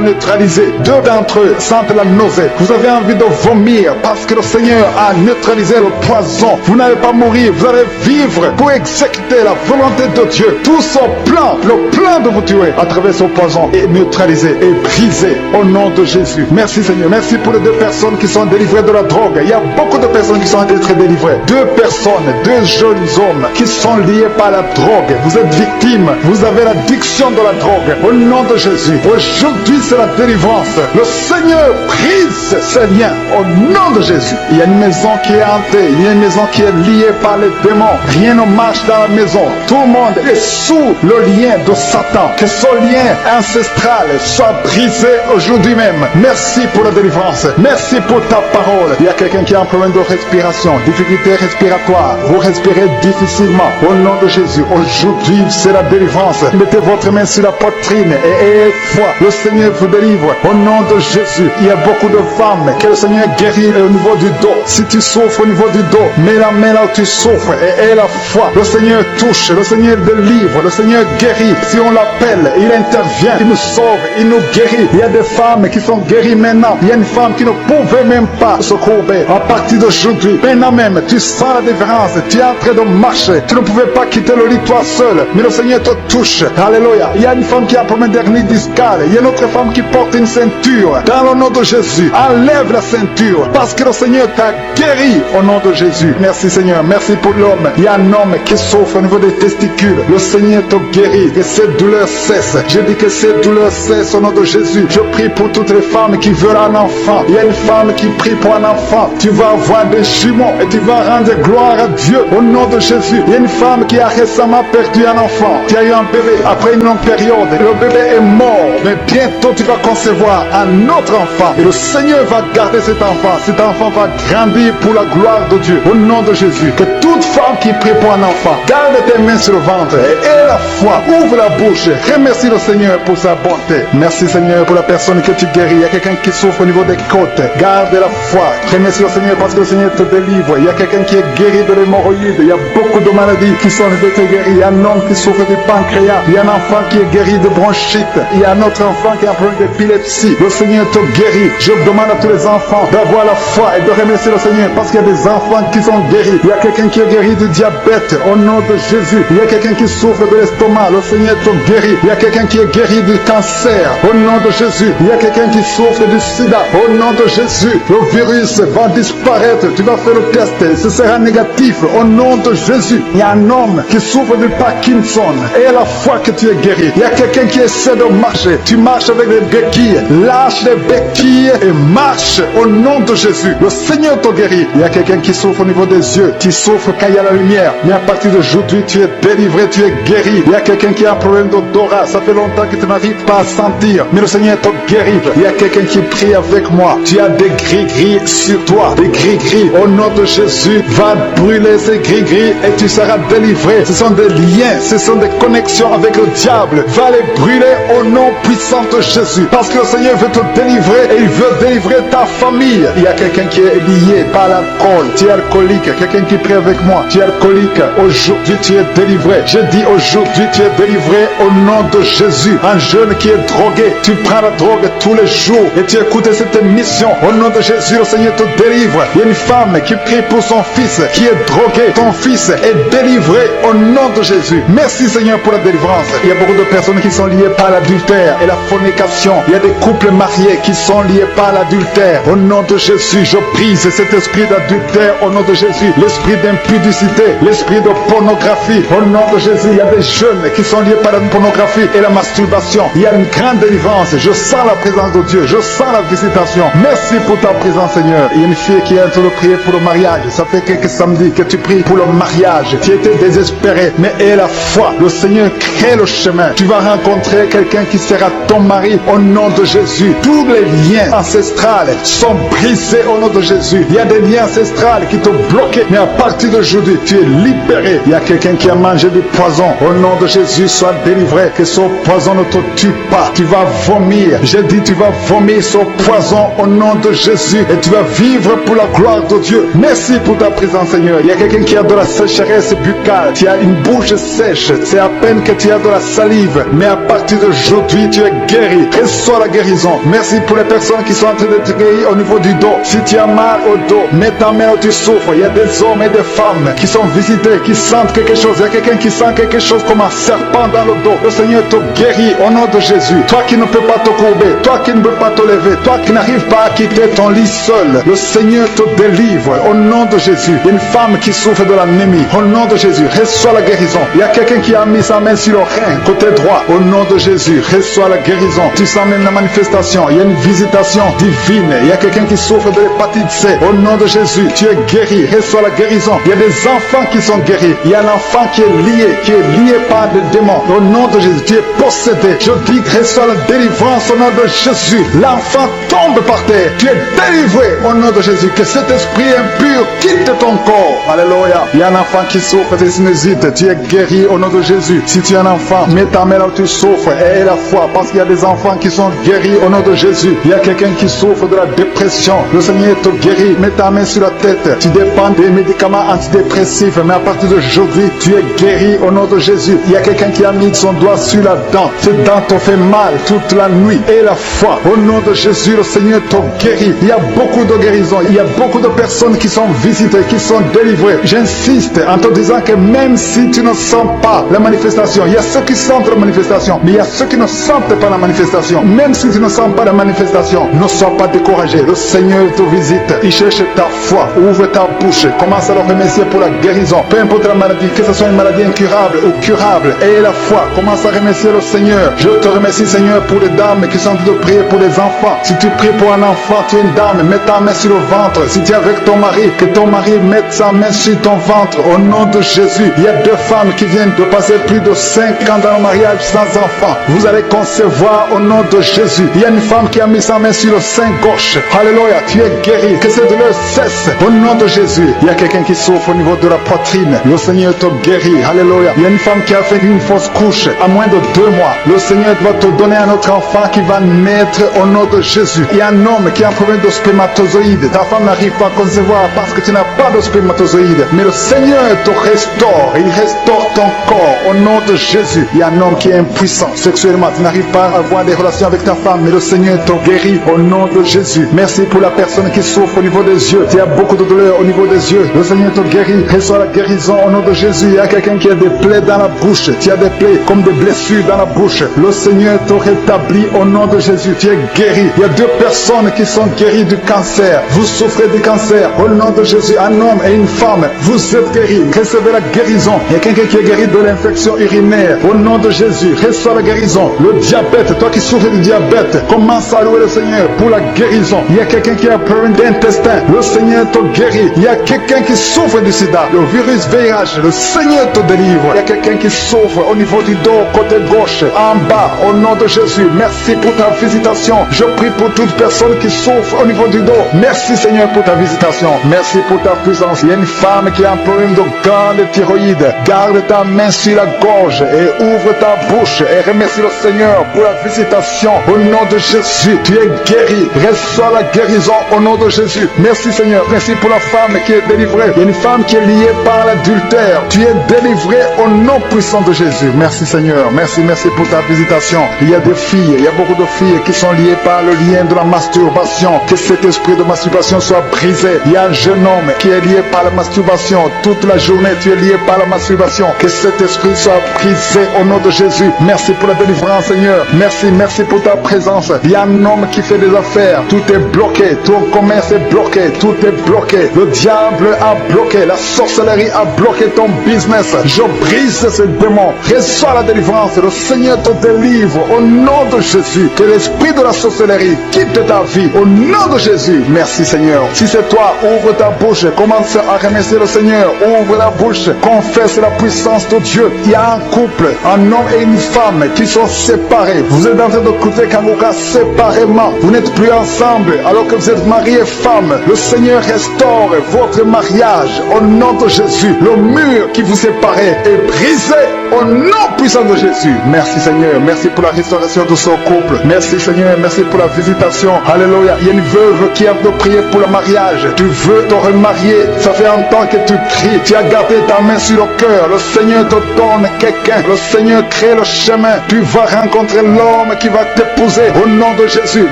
neutralisé. 2 d'entre eux sentent la nausée. Vous avez envie de vomir parce que le Seigneur a neutralisé le poison. Vous n'allez pas mourir. Vous allez vivre pour exécuter la volonté de Dieu. Tout son plan, le plan de vous tuer à travers ce poison est neutralisé et brisé au nom de Jésus. Merci Seigneur. Merci pour les 2 personnes qui sont délivrées de la drogue. Il y a beaucoup de personnes qui sont en train d'être délivrées. 2 personnes, 2 jeunes hommes qui sont liés par la drogue. Vous êtes victimes. Vous avez l'addiction de la drogue. Au nom de Jésus. Aujourd'hui, c'est la délivrance. Le Seigneur brise ces liens au nom de Jésus. Il y a une maison qui est hantée. Il y a une maison qui est liée par les démons. Rien ne marche dans la maison. Tout le monde est sous le lien de Satan. Que ce lien ancestral soit brisé aujourd'hui même. Merci pour la délivrance. Merci pour ta parole. Il y a quelqu'un qui a un problème de respiration, difficulté respiratoire. Vous respirez difficilement. Au nom de Jésus, aujourd'hui, c'est la délivrance. Mettez votre main sur la poitrine et ayez foi. Le Seigneur vous délivre. Au nom de Jésus, il y a beaucoup de femmes que le Seigneur guérit au niveau du dos. Si tu souffres au niveau du dos, mets la main là où tu souffres et aie la foi. Le Seigneur touche, le Seigneur délivre, le Seigneur guérit. Si on l'appelle, il intervient, il nous sauve, il nous guérit. Il y a des femmes qui sont guéries maintenant. Il y a une femme qui ne pouvait même pas se courber. À partir d'aujourd'hui, maintenant même, tu sens la différence. Tu es en train de marcher. Tu ne pouvais pas quitter le lit toi seul. Mais le Seigneur te touche. Alléluia. Il y a une femme qui a un problème d'hernie discale. Il y a une autre femme qui porte une ceinture. Dans le nom de Jésus, enlève la ceinture. Parce que le Seigneur t'a guéri au nom de Jésus. Merci Seigneur. Merci pour l'homme. Il y a un homme qui souffre au niveau des testicules. Le Seigneur te guérit. Que cette douleur cesse. Je dis que cette douleur cesse au nom de Jésus. Je prie pour toutes les femmes qui veulent un enfant. Il y a une femme qui prie pour un enfant. Tu vas avoir des jumeaux et tu vas rendre gloire à Dieu au nom de Jésus. Il y a une femme qui a récemment perdu un enfant. Tu as eu un bébé après une longue période. Le bébé est mort. Mais bientôt tu vas concevoir un autre enfant. Et le Seigneur va garder cet enfant. Cet enfant va grandir pour la gloire de Dieu. Au nom de Jésus. Que toute femme qui prie pour un enfant, garde tes mains sur le ventre et aie la foi. Ouvre la bouche. Remercie le Seigneur pour sa bonté. Merci Seigneur pour la personne que tu guéris. Il y a quelqu'un qui souffre au niveau des côtes. Garde la foi. Remercie le Seigneur parce que le Seigneur te délivre. Il y a quelqu'un qui est guéri de l'hémorroïde. d'hémorroïdes. Il y a beaucoup de maladies qui sont guéries. Il y a un homme qui souffre du pancréas. Il y a un enfant qui est guéri de bronchite. Il y a un autre enfant qui a un problème d'épilepsie. Le Seigneur te guérit. Je demande à tous les enfants d'avoir la foi et de remercier le Seigneur parce qu'il y a des enfants qui sont guéris. Il y a quelqu'un qui est guéri du diabète au nom de Jésus. Il y a quelqu'un qui souffre de l'estomac. Le Seigneur te guérit. Il y a quelqu'un qui est guéri du cancer au nom de Jésus. Il y a quelqu'un qui souffre du sida au nom de Jésus. Le virus va disparaître. Tu vas faire le test. Ce sera négatif au nom de Jésus. Il y a un homme qui souffre de Parkinson et à la foi que tu es guéri. Il y a quelqu'un qui essaie de marcher. Tu marches avec les béquilles. Lâche les béquilles et marche au nom de Jésus. Le Seigneur te guérit. Il y a quelqu'un qui souffre au niveau des yeux. Tu souffres quand il y a la lumière. Mais à partir d'aujourd'hui, tu es délivré, tu es guéri. Il y a quelqu'un qui a un problème d'odorat. Ça fait longtemps que tu n'arrives pas à sentir. Mais le Seigneur te guérit. Il y a quelqu'un qui prie avec moi. Tu as des gris-gris sur toi. Des gris-gris. Au nom de Jésus, va brûler ces gris-gris et tu seras délivré. Ce sont des liens. Ce sont des connexions avec le diable. Va les brûler au nom puissant de Jésus. Parce que le Seigneur veut te délivrer et il veut délivrer ta famille. Il y a quelqu'un qui est lié par l'alcool. Tu es alcoolique. Quelqu'un qui prie avec moi. Tu es alcoolique. Aujourd'hui, tu es délivré. Je dis aujourd'hui, tu es délivré au nom de Jésus. Un jeune qui est drogué. Tu prends la drogue tous les jours et tu écoutes cette émission. Au nom de Jésus, le Seigneur te délivre. Il y a une femme qui prie pour son fils qui est drogué. Ton fils est délivré au nom de Jésus. Merci Seigneur pour la délivrance. Il y a beaucoup de personnes qui sont liées par l'adultère et la fornication. Il y a des couples mariés qui sont liés par l'adultère. Au nom de Jésus, je brise cet esprit d'adultère au nom de Jésus. L'esprit d'impudicité, l'esprit de pornographie. Au nom de Jésus, il y a des jeunes qui sont liés par la pornographie et la masturbation. Il y a une grande délivrance. Je sens la présence de Dieu. Je sens la visitation. Merci pour ta présence Seigneur. Il y a une fille qui est en train de prier pour le mariage. Ça fait quelques samedis que tu pries pour le mariage. Tu étais désespéré, mais aie la foi. Le Seigneur crée le chemin. Tu vas rencontrer quelqu'un qui sera ton mari au nom de Jésus. Tous les liens ancestrales sont brisés au nom de Jésus. Il y a des liens ancestrales qui te bloquaient, mais à partir d'aujourd'hui, tu es libéré. Il y a quelqu'un qui a mangé du poison. Au nom de Jésus, sois délivré. Que ce poison ne te tue pas. Tu vas vomir. J'ai dit, tu vas vomir ce poison au nom de Jésus et tu vas vivre pour la gloire de Dieu. Merci pour ta présence, Seigneur. Il y a quelqu'un qui a de la sécheresse buccale. Tu as une bouche sèche. C'est à peine que tu as de la salive. Mais à partir d'aujourd'hui, tu es guéri. Reçois la guérison. Merci pour les personnes qui sont en train d'être guéries au niveau du dos. Si tu as mal au dos, mets ta main où tu souffres. Il y a des hommes et des femmes qui sont visités, qui sentent quelque chose. Il y a quelqu'un qui sent quelque chose comme un serpent dans le dos. Le Seigneur te guérit au nom de Jésus. Toi qui ne peux pas te courber, toi qui ne peux pas te lever, toi qui n'arrives pas à quitter ton lit seul, le Seigneur te délivre au nom de Jésus. Il y a une femme qui souffre de l'anémie. Au nom de Jésus, reçois la guérison. Il y a quelqu'un qui a mis sa main sur le rein, côté droit. Au nom de Jésus, reçois la guérison. Tu sens même la manifestation. Il y a une visitation divine. Il y a quelqu'un qui souffre de l'hépatite C. Au nom de Jésus, tu es guéri. Reçois la guérison. Il y a des enfants qui sont guéris. Il y a un enfant qui est lié par des démons. Au nom de Jésus, tu es possédé. Je dis, reçois la délivrance au nom de Jésus. L'enfant tombe par terre. Tu es délivré au nom de Jésus. Que cet esprit impur quitte ton corps. Alléluia. Il y a un enfant qui souffre de sinusite. Tu es guéri au nom de Jésus. Si tu es un enfant, mets ta main là où tu souffres et aie la foi. Parce qu'il y a des enfants qui sont guéris au nom de Jésus. Il y a quelqu'un qui souffre de la dépression. Le Seigneur te guérit. Mets ta main sur la tête. Tu dépends des médicaments antidépressifs. Mais à partir d'aujourd'hui, tu es guéri au nom de Jésus. Il y a quelqu'un qui a mis son doigt sur la dent. Cette dent te fait mal toute la nuit. Et la foi. Au nom de Jésus, le Seigneur te guérit. Il y a beaucoup de guérisons. Il y a beaucoup de personnes qui sont visitées, qui sont délivrées. J'insiste en te disant que même si tu ne sens pas la manifestation, il y a ceux qui sentent la manifestation, mais il y a ceux qui ne sentent pas la manifestation. Même si tu ne sens pas la manifestation, ne sois pas découragé. Le Seigneur te visite. Il cherche ta foi. Ouvre ta bouche. Commence à le remercier pour la guérison. Peu importe la maladie, que ce soit une maladie incurable ou curable, aie la foi. Commence à remercier le Seigneur. Je te remercie, Seigneur, pour les dames qui sont en train de prier pour les enfants. Si tu pries pour un enfant, tu es une dame, mets ta main sur le ventre. Si tu es avec ton mari, que ton mari mette sa main sur ton ventre. Au nom de Jésus, il y a deux femmes qui viennent de passer plus de 5 ans dans le mariage sans enfant. Vous allez concevoir au nom de Jésus. Il y a une femme qui a mis sa main sur le sein gauche. Alléluia, tu es guéri. Que cette douleur cesse au nom de Jésus. Il y a quelqu'un qui souffre au niveau de la poitrine. Le Seigneur te guérit. Alléluia. Il y a une femme qui a fait une fausse couche à moins de 2 mois. Le Seigneur va te donner un autre enfant qui va naître au nom de Jésus. Il y a un homme qui a un problème de spermatozoïde. Ta femme n'arrive pas à concevoir parce que tu n'as pas de spermatozoïde. thyroïde. Mais le Seigneur te restaure. Il restaure ton corps au nom de Jésus. Il y a un homme qui est impuissant sexuellement. Tu n'arrives pas à avoir des relations avec ta femme, mais le Seigneur te guérit au nom de Jésus. Merci pour la personne qui souffre au niveau des yeux. Tu as beaucoup de douleur au niveau des yeux. Le Seigneur te guérit. Reçois la guérison au nom de Jésus. Il y a quelqu'un qui a des plaies dans la bouche. Tu as des plaies comme des blessures dans la bouche. Le Seigneur te rétablit au nom de Jésus. Tu es guéri. Il y a 2 personnes qui sont guéries du cancer. Vous souffrez du cancer. Au nom de Jésus, un homme et une femme, vous êtes guéris. Recevez la guérison. Il y a quelqu'un qui est guéri de l'infection urinaire. Au nom de Jésus, reçois la guérison. Le diabète, toi qui souffres du diabète, commence à louer le Seigneur pour la guérison. Il y a quelqu'un qui a un problème d'intestin. Le Seigneur te guérit. Il y a quelqu'un qui souffre du sida, le virus VIH. Le Seigneur te délivre. Il y a quelqu'un qui souffre au niveau du dos, côté gauche, en bas. Au nom de Jésus, merci pour ta visitation. Je prie pour toute personne qui souffre au niveau du dos. Merci Seigneur pour ta visitation. Merci pour ta puissance. Il y a une femme qui a un problème de grande thyroïde. Garde ta main sur la gorge et ouvre ta bouche et remercie le Seigneur pour la visitation. Au nom de Jésus, tu es guéri. Reçois la guérison au nom de Jésus. Merci Seigneur. Merci pour la femme qui est délivrée. Il y a une femme qui est liée par l'adultère. Tu es délivré au nom puissant de Jésus. Merci Seigneur. Merci pour ta visitation. Il y a des filles, il y a beaucoup de filles qui sont liées par le lien de la masturbation. Que cet esprit de masturbation soit brisé. Il y a un jeune homme qui est lié par la masturbation. Toute la journée, tu es lié par la masturbation. Que cet esprit soit brisé au nom de Jésus. Merci pour la délivrance, Seigneur. Merci pour ta présence. Il y a un homme qui fait des affaires. Tout est bloqué. Ton commerce est bloqué. Tout est bloqué. Le diable a bloqué. La sorcellerie a bloqué ton business. Je brise ce démon. Reçois la délivrance. Le Seigneur te délivre au nom de Jésus. Que l'esprit de la sorcellerie quitte ta vie au nom de Jésus. Merci Seigneur. Si c'est toi, ouvre ta bouche. Commence à remercier le Seigneur. Ouvre la bouche. Confesse la puissance de Dieu. Il y a un couple, un homme et une femme qui sont séparés. Vous êtes en train d'écouter Kangoka séparément. Vous n'êtes plus ensemble alors que vous êtes mari et femme. Le Seigneur restaure votre mariage au nom de Jésus. Le mur qui vous séparait est brisé au nom puissant de Jésus. Merci Seigneur. Merci pour la restauration de ce couple. Merci Seigneur. Merci pour la visitation. Alléluia. Il y a une veuve qui a de prier pour le mariage. Tu veux te remarier. Ça fait un temps que tu cries. Tu as gardé ta main sur le cœur. Le Seigneur te donne quelqu'un. Le Seigneur crée le chemin. Tu vas rencontrer l'homme qui va t'épouser au nom de Jésus.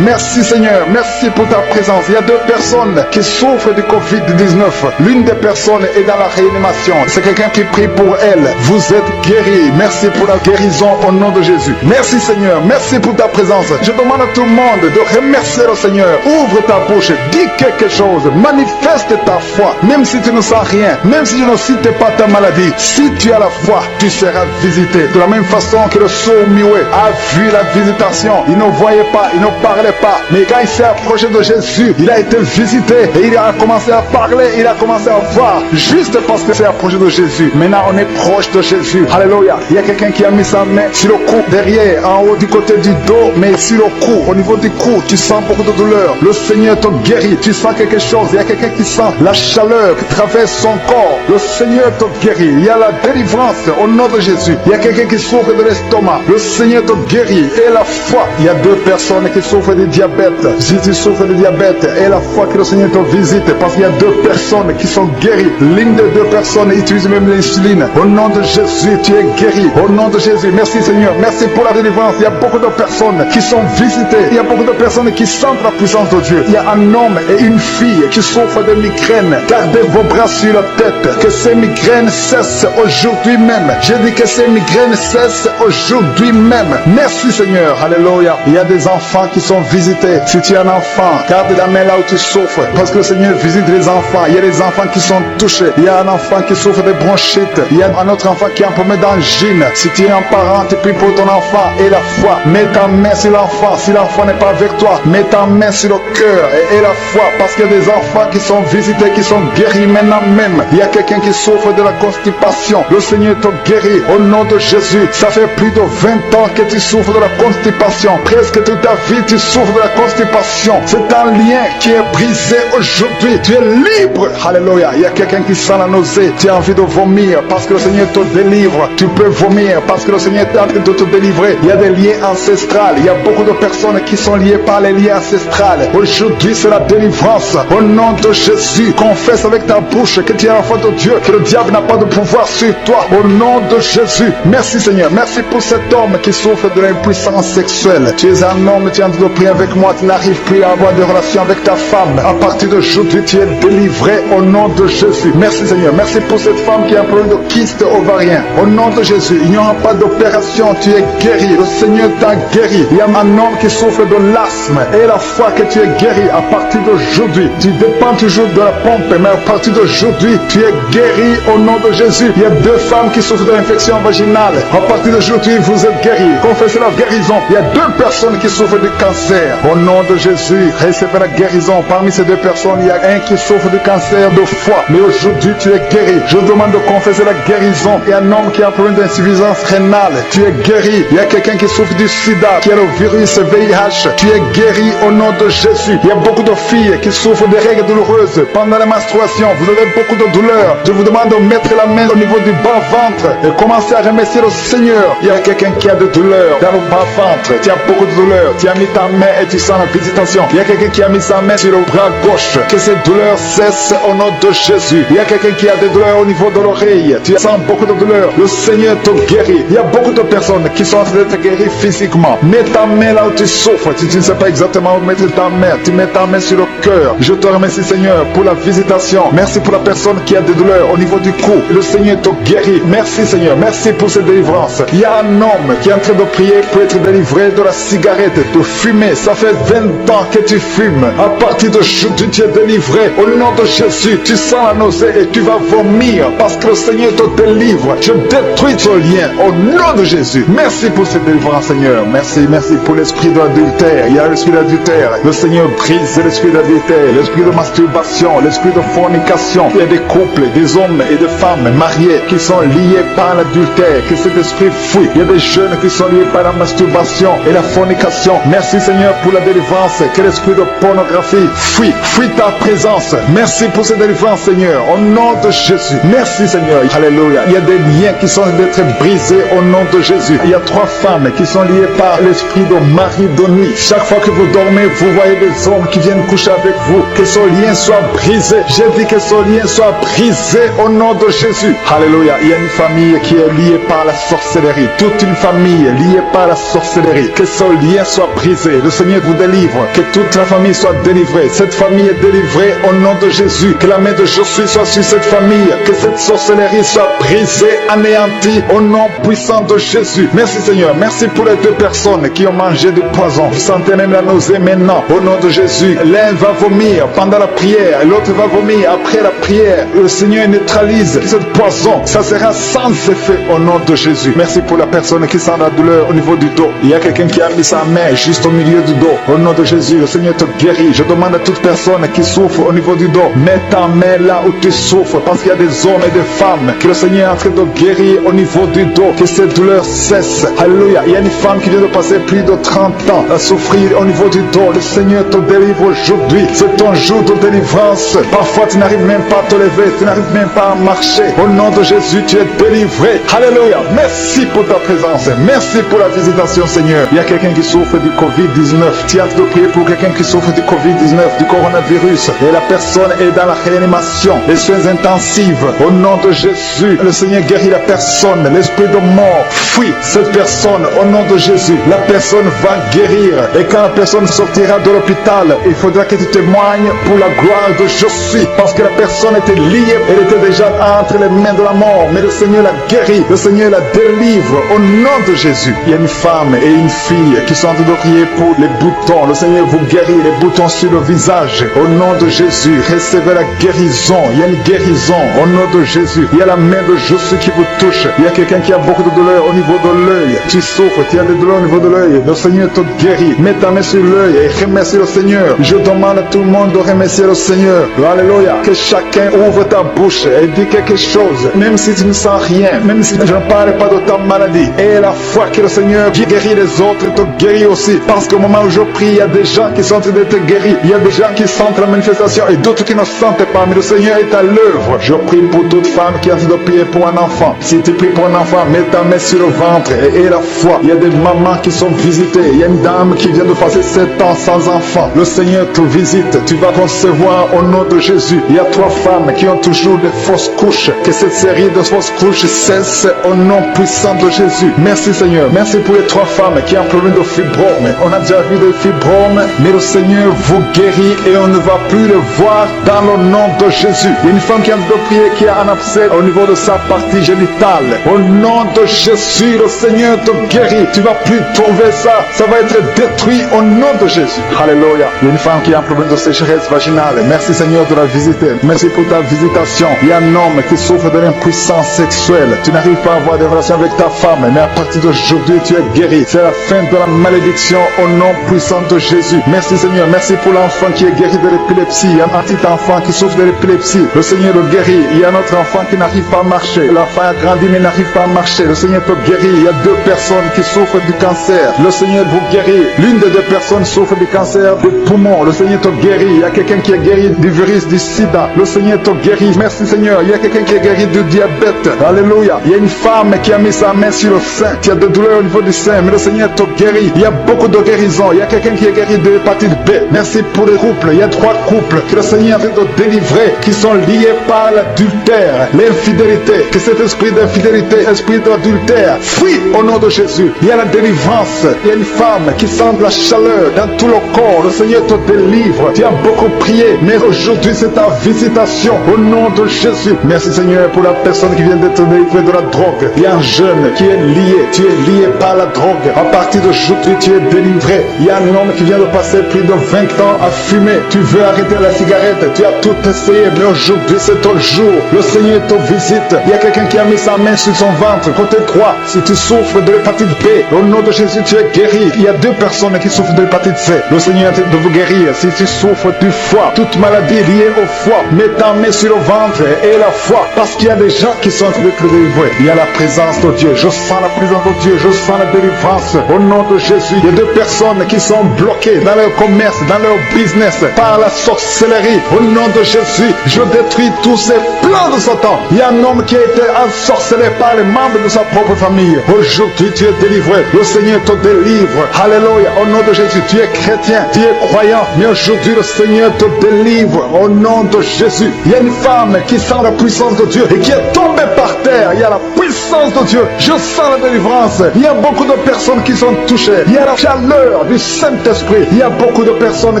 Merci Seigneur. Merci pour ta présence. Il y a 2 personnes qui souffrent du Covid-19. L'une des personnes est dans la réanimation. C'est quelqu'un qui prie pour elle. Vous êtes guéris. Merci pour la guérison au nom de Jésus. Merci Seigneur. Merci pour ta présence. Je demande à tout le monde de remercier le Seigneur. Ouvre ta bouche. Dis quelque chose. Manifeste ta foi. Même si tu ne sens rien. Même si tu ne cites pas ta maladie. Si tu as la foi, tu seras visité. De la même façon que le sourd muet a vu la visitation. Il ne voyait pas. Il ne parlait pas. Mais quand il s'est approché de Jésus, il a été visité. Et il a commencé à parler. Il a commencé à voir. Juste parce que c'est approché de Jésus. Maintenant, on est proche de Jésus. Alléluia. Il y a quelqu'un qui a mis sa main sur le cou, derrière, en haut du côté du dos, mais sur le cou, au niveau du cou, tu sens beaucoup de douleur. Le Seigneur te guérit. Tu sens quelque chose. Il y a quelqu'un qui sent la chaleur qui traverse son corps. Le Seigneur te guérit. Il y a la délivrance au nom de Jésus. Il y a quelqu'un qui souffre de l'estomac. Le Seigneur te guérit. Et la foi. Il y a 2 personnes qui souffrent de diabète. Si tu souffres de diabète, et la foi que le Seigneur te visite, parce qu'il y a 2 personnes qui sont guéries. L'une des 2 personnes utilise même l'insuline. Au nom de Jésus, tu es guéri. Au nom de Jésus, merci Seigneur. Merci pour la délivrance. Il y a beaucoup de personnes qui sont visitées. Il y a beaucoup de personnes qui sentent la puissance de Dieu. Il y a un homme et une fille qui souffrent de migraines. Gardez vos bras sur la tête. Que ces migraines cessent aujourd'hui même. J'ai dit que ces migraines cessent aujourd'hui même. Merci Seigneur. Alléluia. Il y a des enfants qui sont visités. Si tu es un enfant, garde la main là où tu souffres. Parce que le Seigneur visite les enfants. Il y a des enfants qui sont touchés. Il y a un enfant qui souffre de bronchite. Il y a un autre enfant qui est un problème d'angine. Si tu es un parent, tu pries pour ton enfant et la foi. Mets ta main sur l'enfant. Si l'enfant n'est pas avec toi, mets ta main sur le cœur et la foi. Parce qu'il y a des enfants qui sont visités, qui sont guéris maintenant même. Il y a quelqu'un qui souffre de la constipation. Le Seigneur te guérit au nom de Jésus. Ça fait plus de 20 ans que tu souffres de la constipation. Presque toute ta vie, tu souffres de la constipation. C'est un lien qui est brisé aujourd'hui. Tu es libre. Alléluia. Il y a quelqu'un qui sent la nausée. Tu as envie de vomir parce que le Seigneur te délivre. Tu peux vomir parce que le Seigneur est en train de te délivrer. Il y a des liens ancestrales. Il y a beaucoup de personnes qui sont liées par les liens ancestrales. Aujourd'hui, c'est la délivrance. Au nom de Jésus, confesse avec ta bouche bouche, que tu es l'enfant de Dieu, que le diable n'a pas de pouvoir sur toi. Au nom de Jésus. Merci Seigneur. Merci pour cet homme qui souffre de l'impuissance sexuelle. Tu es un homme, tu es en train de prier avec moi, tu n'arrives plus à avoir de relations avec ta femme. À partir d'aujourd'hui, tu es délivré au nom de Jésus. Merci Seigneur. Merci pour cette femme qui a un problème de kyste ovarien. Au nom de Jésus, il n'y aura pas d'opération, tu es guéri. Le Seigneur t'a guéri. Il y a un homme qui souffre de l'asthme et la foi que tu es guéri à partir d'aujourd'hui. Tu dépends toujours de la pompe, mais à partir d'aujourd'hui, tu es guéri au nom de Jésus. Il y a 2 femmes qui souffrent de l'infection vaginale. À partir d'aujourd'hui, vous êtes guéris. Confessez la guérison. Il y a 2 personnes qui souffrent du cancer. Au nom de Jésus, recevez la guérison. Parmi ces 2 personnes, il y a un qui souffre du cancer de foie. Mais aujourd'hui, tu es guéri. Je vous demande de confesser la guérison. Il y a un homme qui a un problème d'insuffisance rénale. Tu es guéri. Il y a quelqu'un qui souffre du sida, qui a le virus VIH. Tu es guéri au nom de Jésus. Il y a beaucoup de filles qui souffrent des règles douloureuses pendant la menstruation. Vous avez beaucoup de douleurs. Je vous demande de mettre la main au niveau du bas-ventre et commencer à remercier le Seigneur. Il y a quelqu'un qui a de douleurs dans le bas-ventre. Tu as beaucoup de douleurs. Tu as mis ta main et tu sens la visitation. Il y a quelqu'un qui a mis sa main sur le bras gauche. Que ces douleurs cessent au nom de Jésus. Il y a quelqu'un qui a des douleurs au niveau de l'oreille. Tu sens beaucoup de douleurs. Le Seigneur te guérit. Il y a beaucoup de personnes qui sont en train d'être guéries physiquement. Mets ta main là où tu souffres. Si tu ne sais pas exactement où mettre ta main, tu mets ta main sur le cœur. Je te remercie Seigneur pour la visitation. Merci pour la personne qui a des douleurs au niveau du cou. Le Seigneur te guérit. Merci Seigneur. Merci pour cette délivrance. Il y a un homme qui est en train de prier pour être délivré de la cigarette, de fumer. Ça fait 20 ans que tu fumes. À partir d'aujourd'hui, tu es délivré. Au nom de Jésus, tu sens la nausée et tu vas vomir parce que le Seigneur te délivre. Je détruis ton lien au nom de Jésus. Merci pour cette délivrance Seigneur. Merci pour l'esprit de l'adultère. Il y a l'esprit d'adultère. Le Seigneur brise l'esprit d'adultère, l'esprit de masturbation, l'esprit de fornication. Il y a des couples, des hommes et des femmes mariés qui sont liés par l'adultère. Que cet esprit fuit. Il y a des jeunes qui sont liés par la masturbation et la fornication. Merci Seigneur pour la délivrance. Que l'esprit de pornographie fuit ta présence. Merci pour cette délivrance Seigneur. Au nom de Jésus. Merci Seigneur. Alléluia. Il y a des liens qui sont d'être brisés au nom de Jésus. Il y a 3 femmes qui sont liées par l'esprit de mari de nuit. Chaque fois que vous dormez, vous voyez des hommes qui viennent coucher avec vous. Que ce lien soit brisé. J'ai dit que ce lien soit brisé au nom de Jésus. Alléluia. Il y a une famille qui est liée par la sorcellerie. Toute une famille liée par la sorcellerie. Que ce lien soit brisé. Le Seigneur vous délivre. Que toute la famille soit délivrée. Cette famille est délivrée au nom de Jésus. Que la main de Jésus soit sur cette famille. Que cette sorcellerie soit brisée, anéantie au nom puissant de Jésus. Merci Seigneur. Merci pour les 2 personnes qui ont mangé du poison. Vous sentez même la nausée maintenant. Au nom de Jésus. L'un va vomir pendant la prière. L'autre va vomir après la prière. Le Seigneur neutralise ce poison. Ça sera sans effet au nom de Jésus. Merci pour la personne qui sent la douleur au niveau du dos. Il y a quelqu'un qui a mis sa main juste au milieu du dos. Au nom de Jésus, le Seigneur te guérit. Je demande à toute personne qui souffre au niveau du dos, mets ta main là où tu souffres, parce qu'il y a des hommes et des femmes que le Seigneur est en train de guérir au niveau du dos. Que cette douleur cesse. Alléluia. Il y a une femme qui vient de passer plus de 30 ans à souffrir au niveau du dos. Le Seigneur te délivre aujourd'hui. C'est ton jour de délivrance. Parfois tu n'arrives même pas à te lever, tu n'arrives même pas à marcher. Au nom de Jésus, tu es délivré. Alléluia. Merci pour ta présence. Merci pour la visitation, Seigneur. Il y a quelqu'un qui souffre du Covid-19. Tu as de prier pour quelqu'un qui souffre du Covid-19, du coronavirus. Et la personne est dans la réanimation, les soins intensifs. Au nom de Jésus, le Seigneur guérit la personne. L'esprit de mort fuit cette personne. Au nom de Jésus, la personne va guérir. Et quand la personne sortira de l'hôpital, il faudra que tu témoignes pour la gloire de Jésus. Parce que la personne était liée, elle était déjà entre les mains de la mort. Mais le Seigneur la guérit, le Seigneur la délivre. Au nom de Jésus, il y a une femme et une fille qui sont en train de prier pour les boutons. Le Seigneur vous guérit, les boutons sur le visage. Au nom de Jésus, recevez la guérison. Il y a une guérison au nom de Jésus. Il y a la main de Jésus qui vous touche. Il y a quelqu'un qui a beaucoup de douleur au niveau de l'œil. Tu souffres, tu as des douleurs au niveau de l'œil. Le Seigneur te guérit. Mets ta main sur l'œil et remercie le Seigneur. Je demande à tout le monde de remercier le Seigneur. Alléluia. Que chacun ouvre ta bouche et dit quelque chose. Même si tu ne sens rien, même si je ne parle pas de ta maladie. Et la foi que le Seigneur guérit les autres te guérit aussi. Parce qu'au moment où je prie, il y a des gens qui sont en train d'être guéris. Il y a des gens qui sentent la manifestation et d'autres qui ne sentent pas. Mais le Seigneur est à l'œuvre. Je prie pour toute femme qui est en train de prier pour un enfant. Si tu pries pour un enfant, mets ta main sur le ventre et la foi. Il y a des mamans qui sont visitées. Il y a une dame qui vient de passer 7 ans sans enfant. Le Seigneur te visite. Tu vas concevoir au nom de Jésus. Il y a 3 femmes qui ont toujours de fausses couches, que cette série de fausses couches cesse au nom puissant de Jésus. Merci Seigneur. Merci pour les 3 femmes qui ont un problème de fibrome. On a déjà vu des fibromes, mais le Seigneur vous guérit et on ne va plus le voir dans le nom de Jésus. Il y a une femme qui a de prier, qui a un abcès au niveau de sa partie génitale. Au nom de Jésus, le Seigneur te guérit. Tu ne vas plus trouver ça. Ça va être détruit au nom de Jésus. Alléluia. Il y a une femme qui a un problème de sécheresse vaginale. Merci Seigneur de la visiter. Merci pour ta visitation. Il y a un homme qui souffre de l'impuissance sexuelle. Tu n'arrives pas à avoir des relations avec ta femme, mais à partir d'aujourd'hui, tu es guéri. C'est la fin de la malédiction au nom puissant de Jésus. Merci Seigneur. Merci pour l'enfant qui est guéri de l'épilepsie. Il y a un petit enfant qui souffre de l'épilepsie. Le Seigneur le guérit. Il y a un autre enfant qui n'arrive pas à marcher. L'enfant a grandi mais n'arrive pas à marcher. Le Seigneur te guérit. Il y a 2 personnes qui souffrent du cancer. Le Seigneur vous guérit. L'une des 2 personnes souffre du cancer des poumons. Le Seigneur te guérit. Il y a quelqu'un qui est guéri du virus du sida. Le Seigneur te guérit. Merci Seigneur. Il y a quelqu'un qui est guéri du diabète. Alléluia. Il y a une femme qui a mis sa main sur le sein. Qui a des douleurs au niveau du sein. Mais le Seigneur te guérit. Il y a beaucoup de guérisons. Il y a quelqu'un qui est guéri de l'hépatite B. Merci pour les couples. Il y a 3 couples que le Seigneur est en train de délivrer, qui sont liés par l'adultère, l'infidélité. Que cet esprit d'infidélité, esprit d'adultère, fuit au nom de Jésus. Il y a la délivrance. Il y a une femme qui sent de la chaleur dans tout le corps. Le Seigneur te délivre. Tu as beaucoup prié, mais aujourd'hui c'est ta visitation au nom de Jésus. Merci Seigneur pour la personne qui vient d'être délivrée de la drogue. Il y a un jeune qui est lié. Tu es lié par la drogue. À partir d'aujourd'hui, tu es délivré. Il y a un homme qui vient de passer plus de 20 ans à fumer. Tu veux arrêter la cigarette. Tu as tout essayé, mais aujourd'hui c'est ton jour. Le Seigneur te visite. Il y a quelqu'un qui a mis sa main sur son ventre, côté droit. Si tu souffres de l'hépatite B, au nom de Jésus, tu es guéri. Il y a 2 personnes qui souffrent de l'hépatite C. Le Seigneur est en train de vous guérir. Si tu souffres du foie, toute maladie liée au foie, mets ta main sur le ventre et la foi, parce qu'il y a des gens qui sont en train de te délivrer. Il y a la présence de Dieu. Je sens la présence de Dieu. Je sens la délivrance. Au nom de Jésus, il y a 2 personnes qui sont bloquées dans leur commerce, dans leur business, par la sorcellerie. Au nom de Jésus, je détruis tous ces plans de Satan. Il y a un homme qui a été ensorcelé par les membres de sa propre famille. Aujourd'hui, tu es délivré. Le Seigneur te délivre. Alléluia. Au nom de Jésus, tu es chrétien, tu es croyant, mais aujourd'hui, le Seigneur te délivre. Au nom de Jésus, il y a une femme qui sent la puissance de Dieu et qui est tombée par terre. Il y a la puissance de Dieu. Je sens la délivrance. Il y a beaucoup de personnes qui sont touchées. Il y a la chaleur du Saint-Esprit. Il y a beaucoup de personnes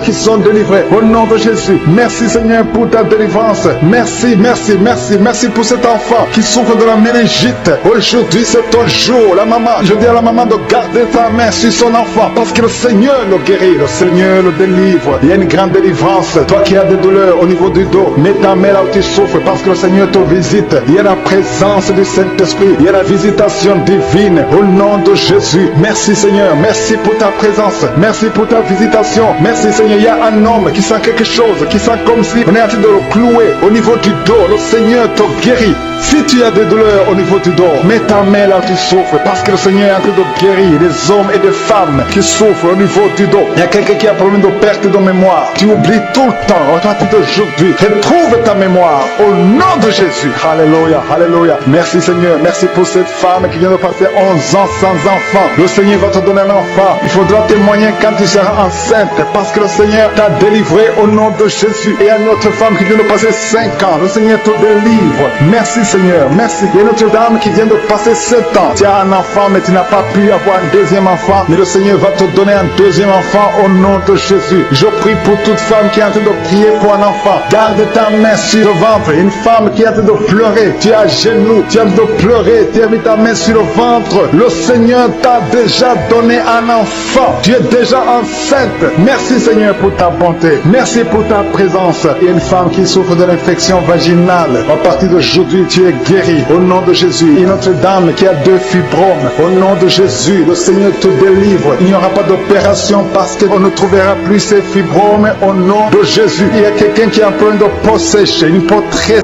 qui sont délivrées. Au nom de Jésus, merci Seigneur pour ta délivrance. Merci, merci, merci, merci pour cet enfant qui souffre de la méningite. Aujourd'hui, c'est ton jour. La maman, je dis à la maman de garder ta main sur son enfant parce que le Seigneur le guérit, le Seigneur le délivre. Il y a une grande délivrance. Toi qui as des douleurs au niveau du dos, mets ta main là où tu souffres parce que le Seigneur te visite. Il y a la présence du Saint-Esprit. Il y a la visitation divine au nom de Jésus. Merci Seigneur. Merci pour ta présence. Merci pour ta visitation. Merci Seigneur. Il y a un homme qui sent quelque chose, qui sent comme si on est en train de le clouer au niveau du dos. Le Seigneur te guérit. Si tu as des douleurs au niveau du dos, mets ta main là où tu souffres parce que le Seigneur est en train de guérir des hommes et des femmes qui souffrent au niveau du dos. Il y a quelqu'un qui a un problème de perte de mémoire. Tu oublies tout le temps. À partir d'aujourd'hui, retrouve ta mémoire au nom de Jésus. Alléluia, alléluia. Merci Seigneur. Merci pour cette femme qui vient de passer 11 ans sans enfant. Le Seigneur va te donner un enfant. Il faudra témoigner quand tu seras enceinte parce que le Seigneur t'a délivré au nom de Jésus. Et il y a une autre femme qui vient de passer 5 ans. Le Seigneur te délivre. Merci Seigneur, merci. Il y a une autre dame qui vient de passer 7 ans. Tu as un enfant mais tu n'as pas pu avoir un deuxième enfant. Mais le Seigneur va te donner un deuxième enfant au nom de Jésus. Je prie pour toute femme qui est en train de prier pour un enfant. Garde ta main sur le ventre. Une femme qui est en train de pleurer. Tu es à genoux, tu es en train de pleurer. Tu as mis ta main sur le ventre. Le Seigneur t'a déjà donné un enfant. Tu es déjà enceinte. Merci Seigneur pour ta bonté. Merci pour ta présence. Il y a une femme qui souffre de l'infection vaginale. À partir d'aujourd'hui, tu es guéri. Au nom de Jésus. Une autre dame qui a 2 fibromes. Au nom de Jésus, le Seigneur te délivre. Il n'y aura pas d'opération parce qu'on ne trouvera plus ces fibromes. Au nom de Jésus. Il y a quelqu'un qui a un problème de peau sèche, une peau très